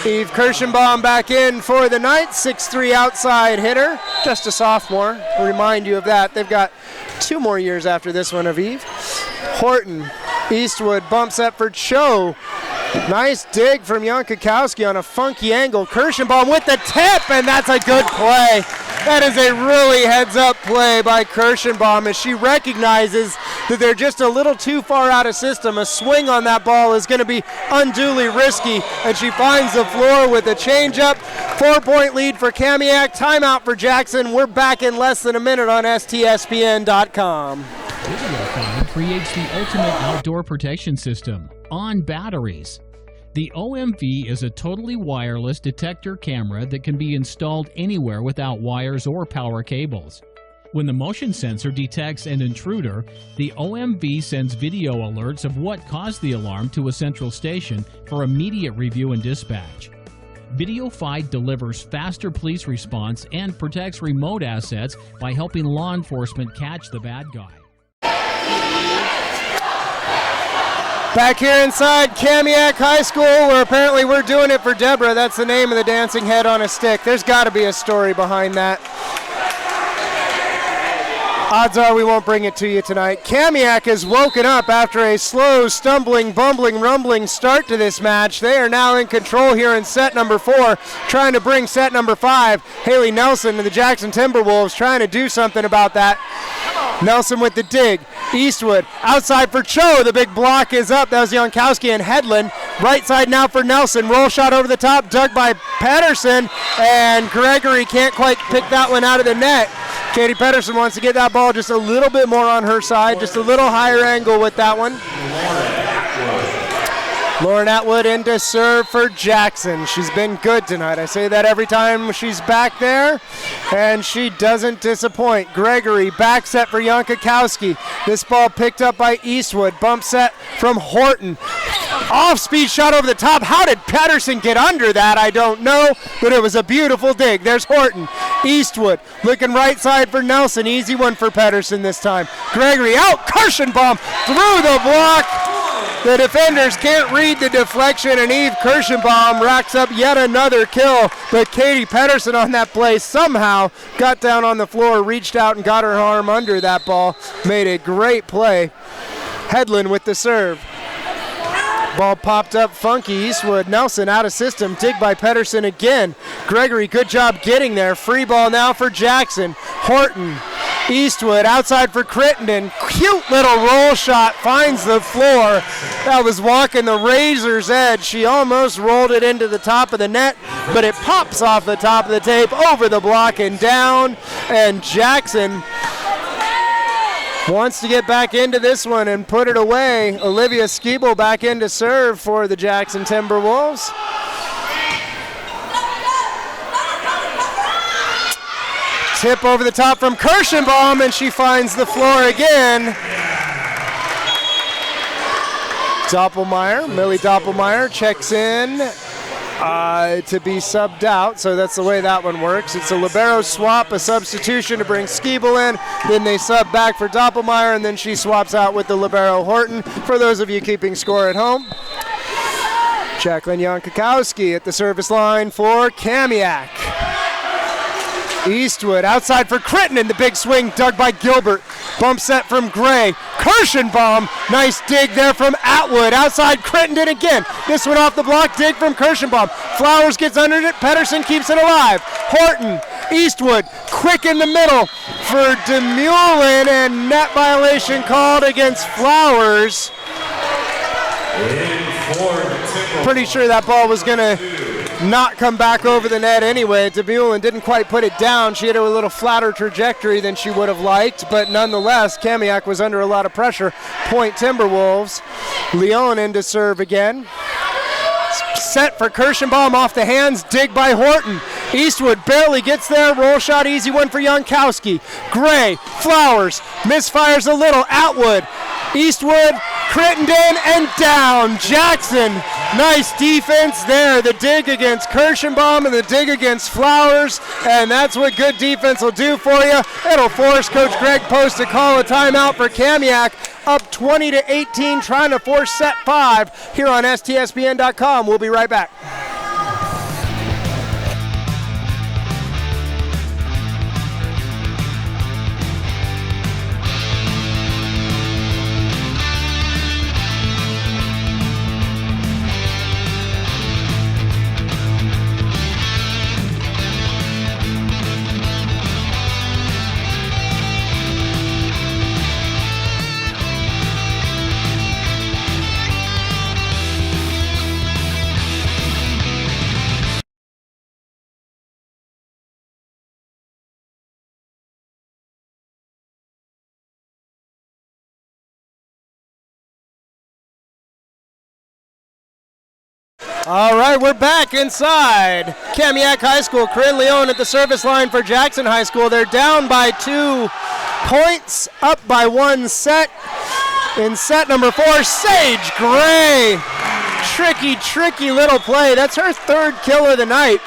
Eve Kirschenbaum back in for the night. 6'3" outside hitter. Just a sophomore. I'll remind you of that. They've got 2 more years after this one of Eve. Horton, Eastwood, bump set for Cho. Nice dig from Yonkakowski on a funky angle. Kirschenbaum with the tip, and that's a good play. That is a really heads-up play by Kirschenbaum as she recognizes that they're just a little too far out of system. A swing on that ball is going to be unduly risky, and she finds the floor with a changeup. 4-point lead for Kamiak. Timeout for Jackson. We're back in less than a minute on STSPN.com. Videophone creates the ultimate outdoor protection system on batteries. The OMV is a totally wireless detector camera that can be installed anywhere without wires or power cables. When the motion sensor detects an intruder, the OMV sends video alerts of what caused the alarm to a central station for immediate review and dispatch. VideoFi delivers faster police response and protects remote assets by helping law enforcement catch the bad guy. Back here inside Kamiak High School, where apparently we're doing it for Deborah. That's the name of the dancing head on a stick. There's got to be a story behind that. Odds are we won't bring it to you tonight. Kamiak has woken up after a slow, stumbling, bumbling, rumbling start to this match. They are now in control here in set number 4, trying to bring set number 5. Haley Nelson and the Jackson Timberwolves trying to do something about that. Nelson with the dig. Eastwood outside for Cho. The big block is up. That was Yonkowski and Hedlund. Right side now for Nelson. Roll shot over the top. Dug by Pedersen. And Gregory can't quite pick that one out of the net. Katie Pedersen wants to get that ball just a little bit more on her side. Just a little higher angle with that one. Lauren Atwood in to serve for Jackson. She's been good tonight. I say that every time she's back there, and she doesn't disappoint. Gregory, back set for Yonkakowski. This ball picked up by Eastwood. Bump set from Horton. Off-speed shot over the top. How did Pedersen get under that? I don't know, but it was a beautiful dig. There's Horton. Eastwood looking right side for Nelson. Easy one for Pedersen this time. Gregory out. Kirschenbaum through the block. The defenders can't read the deflection, and Eve Kirschenbaum racks up yet another kill. But Katie Pedersen on that play somehow got down on the floor, reached out and got her arm under that ball. Made a great play. Hedlund with the serve. Ball popped up funky. Eastwood, Nelson out of system. Dig by Pedersen again. Gregory, good job getting there. Free ball now for Jackson. Horton. Eastwood outside for Crittenden. Cute little roll shot, finds the floor. That was walking the razor's edge. She almost rolled it into the top of the net, but it pops off the top of the tape, over the block and down. And Jackson wants to get back into this one and put it away. Olivia Skeebel back in to serve for the Jackson Timberwolves. Tip over the top from Kirschenbaum, and she finds the floor again. Millie Doppelmayr checks in to be subbed out, so that's the way that one works. It's a libero swap, a substitution to bring Skiebel in, then they sub back for Doppelmayr, and then she swaps out with the libero Horton. For those of you keeping score at home, Jacqueline Jankowski at the service line for Kamiak. Eastwood outside for Crittenden, the big swing dug by Gilbert. Bump set from Gray. Kirschenbaum, nice dig there from Atwood. Outside Crittenden again. This one off the block, dig from Kirschenbaum. Flowers gets under it, Pedersen keeps it alive. Horton, Eastwood, quick in the middle for DeMullen, and net violation called against Flowers. Pretty sure that ball was going to not come back over the net anyway. DeMullen didn't quite put it down. She had a little flatter trajectory than she would have liked, but nonetheless, Kamiak was under a lot of pressure. Point Timberwolves. Leon in to serve again. Set for Kirschenbaum off the hands, dig by Horton. Eastwood barely gets there, roll shot, easy one for Jankowski. Gray, Flowers, misfires a little, Atwood. Eastwood, Crittenden, and down. Jackson, nice defense there. The dig against Kirschenbaum and the dig against Flowers, and that's what good defense will do for you. It'll force Coach Greg Post to call a timeout for Kamiak. Up 20-18, trying to force set 5 here on STSPN.com. We'll be right back. All right, we're back inside Kamiak High School. Corinne Leon at the service line for Jackson High School. They're down by 2 points, up by 1 set. In set number 4, Sage Gray. Tricky little play. That's her 3rd kill of the night.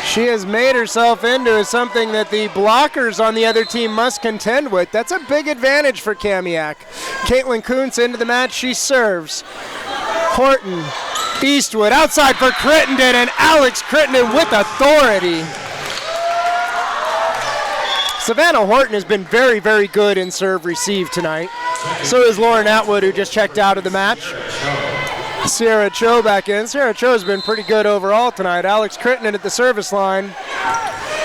She has made herself into something that the blockers on the other team must contend with. That's a big advantage for Kamiak. Caitlin Kuntz into the match. She serves. Horton, Eastwood, outside for Crittenden, and Alex Crittenden with authority. Savannah Horton has been very good in serve receive tonight. So is Lauren Atwood, who just checked out of the match. Sierra Cho back in. Sierra Cho has been pretty good overall tonight. Alex Crittenden at the service line.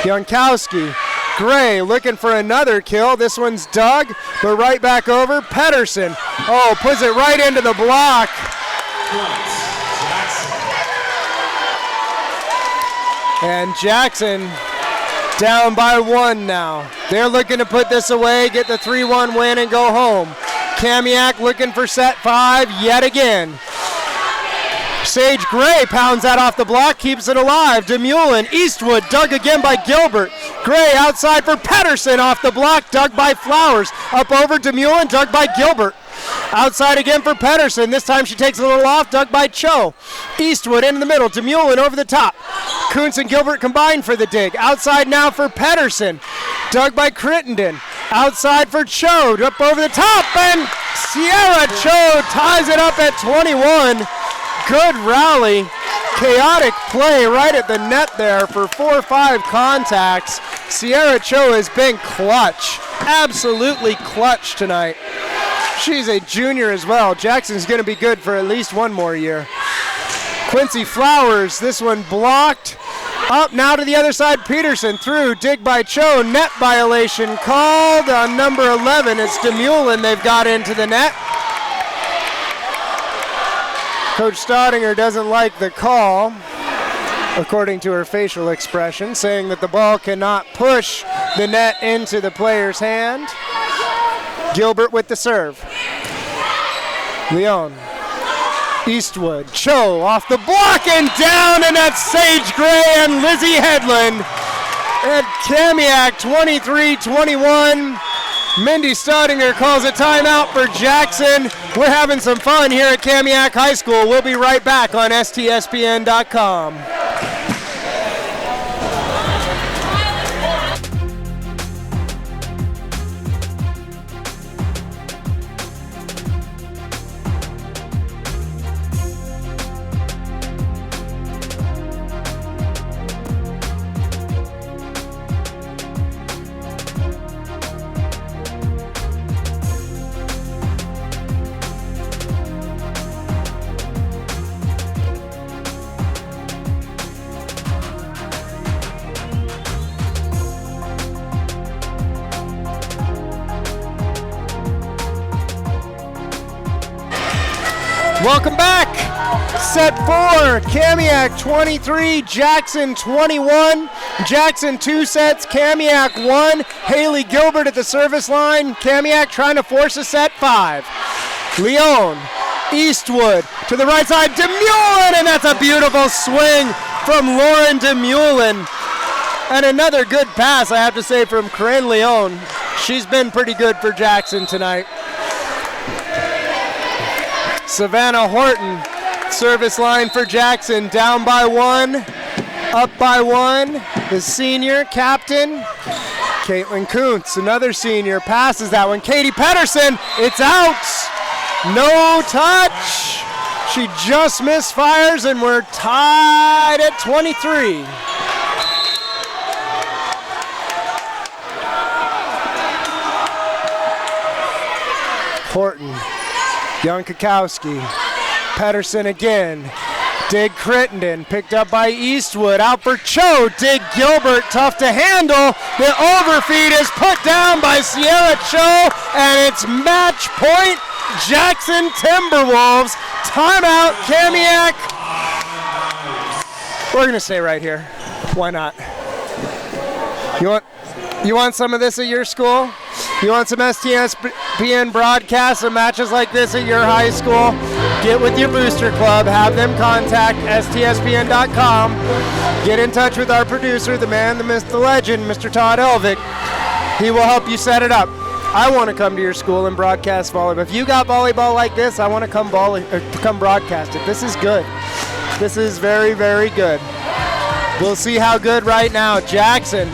Jankowski. Gray looking for another kill. This one's dug, but right back over. Pedersen. Oh, puts it right into the block. And Jackson down by 1 now. They're looking to put this away, get the 3-1 win, and go home. Kamiak looking for set 5 yet again. Sage Gray pounds that off the block, keeps it alive. DeMullen, Eastwood, dug again by Gilbert. Gray outside for Pedersen off the block, dug by Flowers. Up over DeMullen, dug by Gilbert. Outside again for Pedersen. This time she takes a little off, dug by Cho. Eastwood in the middle, DeMullen over the top. Kuntz and Gilbert combined for the dig. Outside now for Pedersen. Dug by Crittenden. Outside for Cho, up over the top, and Sierra Cho ties it up at 21. Good rally, chaotic play right at the net there for 4 or 5 contacts. Sierra Cho has been clutch, absolutely clutch tonight. She's a junior as well. Jackson's going to be good for at least 1 more year. Quincy Flowers, this one blocked. Up now to the other side, Peterson through, dig by Cho, net violation called on number 11. It's DeMullen they've got into the net. Coach Staudinger doesn't like the call, according to her facial expression, saying that the ball cannot push the net into the player's hand. Gilbert with the serve. Leon. Eastwood, Cho off the block and down, and that's Sage Gray and Lizzie Headland. At Kamiak, 23-21. Mindy Staudinger calls a timeout for Jackson. We're having some fun here at Kamiak High School. We'll be right back on STSPN.com. Welcome back. Set 4, Kamiak 23, Jackson 21. Jackson 2 sets, Kamiak 1. Haley Gilbert at the service line. Kamiak trying to force a set 5. Leon, Eastwood to the right side, DeMullen, and that's a beautiful swing from Lauren DeMullen. And another good pass, I have to say, from Corinne Leon. She's been pretty good for Jackson tonight. Savannah Horton, service line for Jackson, down by 1, up by 1. The senior captain, Caitlin Kuntz, another senior, passes that one. Katie Pedersen, it's out. No touch. She just misfires, and we're tied at 23. Horton. Young Kakowski, Pedersen again, Dig Crittenden, picked up by Eastwood, out for Cho, Dig Gilbert, tough to handle, the overfeed is put down by Sierra Cho, and it's match point, Jackson Timberwolves, timeout, Kamiak. We're going to stay right here, why not? You want some of this at your school? You want some STSPN broadcasts of matches like this at your high school? Get with your booster club. Have them contact STSPN.com. Get in touch with our producer, the man, the myth, the legend, Mr. Todd Elvick. He will help you set it up. I want to come to your school and broadcast volleyball. If you got volleyball like this, I want to come broadcast it. This is good. This is very, very good. We'll see how good right now. Jackson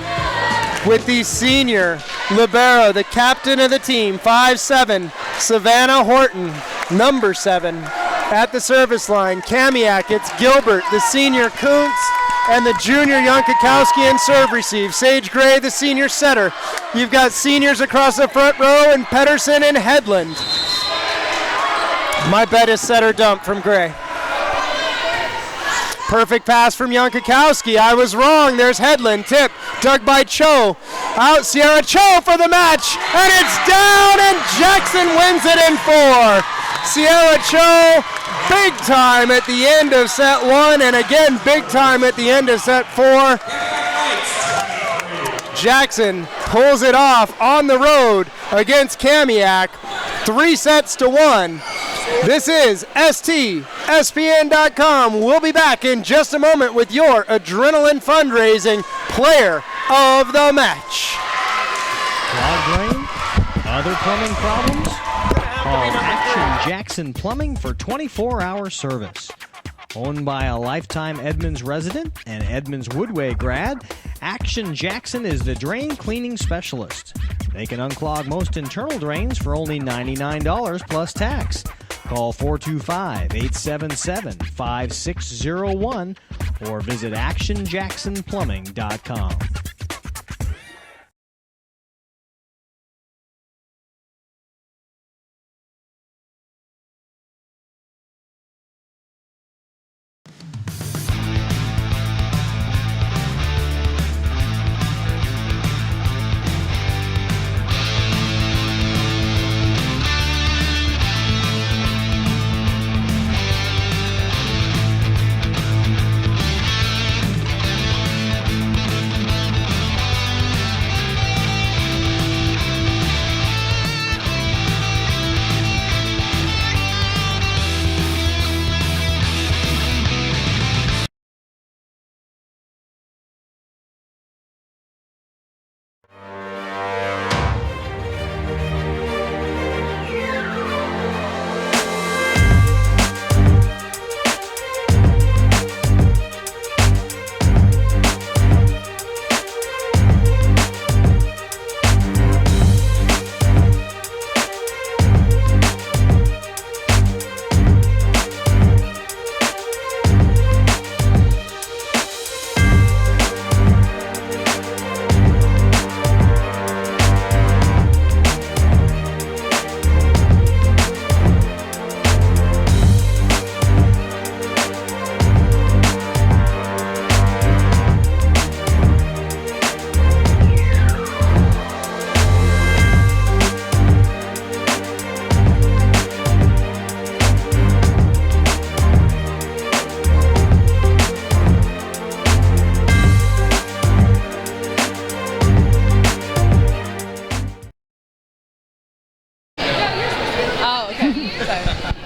with the senior libero, the captain of the team, 5'7", Savannah Horton, number 7, at the service line. Kamiak, it's Gilbert, the senior Kuntz, and the junior Young Kakowski in serve receive. Sage Gray, the senior setter. You've got seniors across the front row, and Pedersen and Headland. My bet is setter dump from Gray. Perfect pass from Young Kakowski. I was wrong. There's Headland. Tip. Dug by Cho. Out Sierra Cho for the match. And it's down, and Jackson wins it in 4. Sierra Cho, big time at the end of set 1. And again, big time at the end of set 4. Jackson pulls it off on the road against Kamiak. 3-1. This is STSPN.com. We'll be back in just a moment with your adrenaline fundraising player of the match. Clogged drain? Other plumbing problems? Call Action Jackson Plumbing for 24-hour service. Owned by a lifetime Edmonds resident and Edmonds Woodway grad, Action Jackson is the drain cleaning specialist. They can unclog most internal drains for only $99 plus tax. Call 425-877-5601 or visit actionjacksonplumbing.com.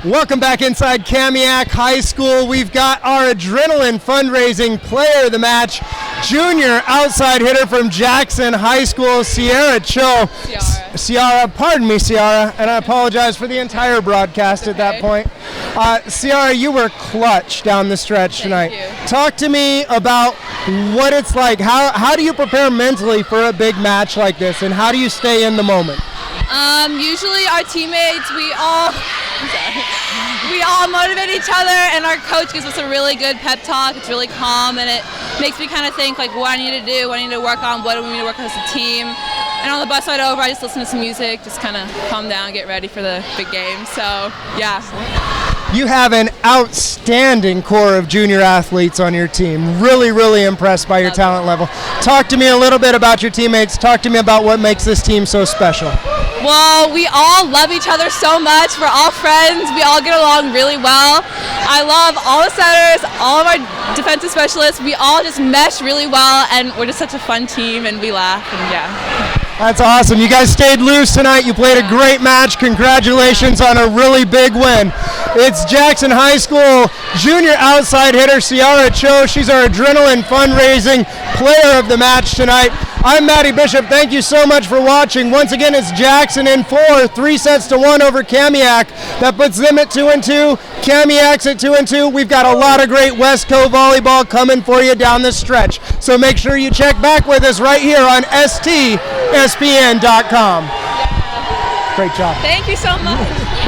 Welcome back inside Kamiak High School. We've got our adrenaline fundraising player of the match, junior outside hitter from Jackson High School, Sierra Cho. Ciara, pardon me, Ciara, and I apologize for the entire broadcast at that point. Ciara, you were clutch down the stretch tonight. Talk to me about what it's like. How do you prepare mentally for a big match like this, and how do you stay in the moment? Usually our teammates, we all motivate each other, and our coach gives us a really good pep talk. It's really calm, and it makes me kind of think like what I need to do, what I need to work on, what do we need to work on as a team. And on the bus ride over, I just listen to some music, just kind of calm down, get ready for the big game. So, yeah. You have an outstanding core of junior athletes on your team. Really, really impressed by your talent level. Talk to me a little bit about your teammates. Talk to me about what makes this team so special. Well, we all love each other so much. We're all friends. We all get along really well. I love all the setters, all of our defensive specialists. We all just mesh really well, and we're just such a fun team, and we laugh, and yeah. That's awesome. You guys stayed loose tonight. You played a great match. Congratulations on a really big win. It's Jackson High School junior outside hitter Ciara Cho. She's our adrenaline fundraising player of the match tonight. I'm Matty Bishop. Thank you so much for watching. Once again, it's Jackson in 4, 3-1 over Kamiak. That puts them at 2-2. Kamiak's at 2-2. We've got a lot of great West Coast volleyball coming for you down the stretch. So make sure you check back with us right here on STSPN.com. Great job. Thank you so much.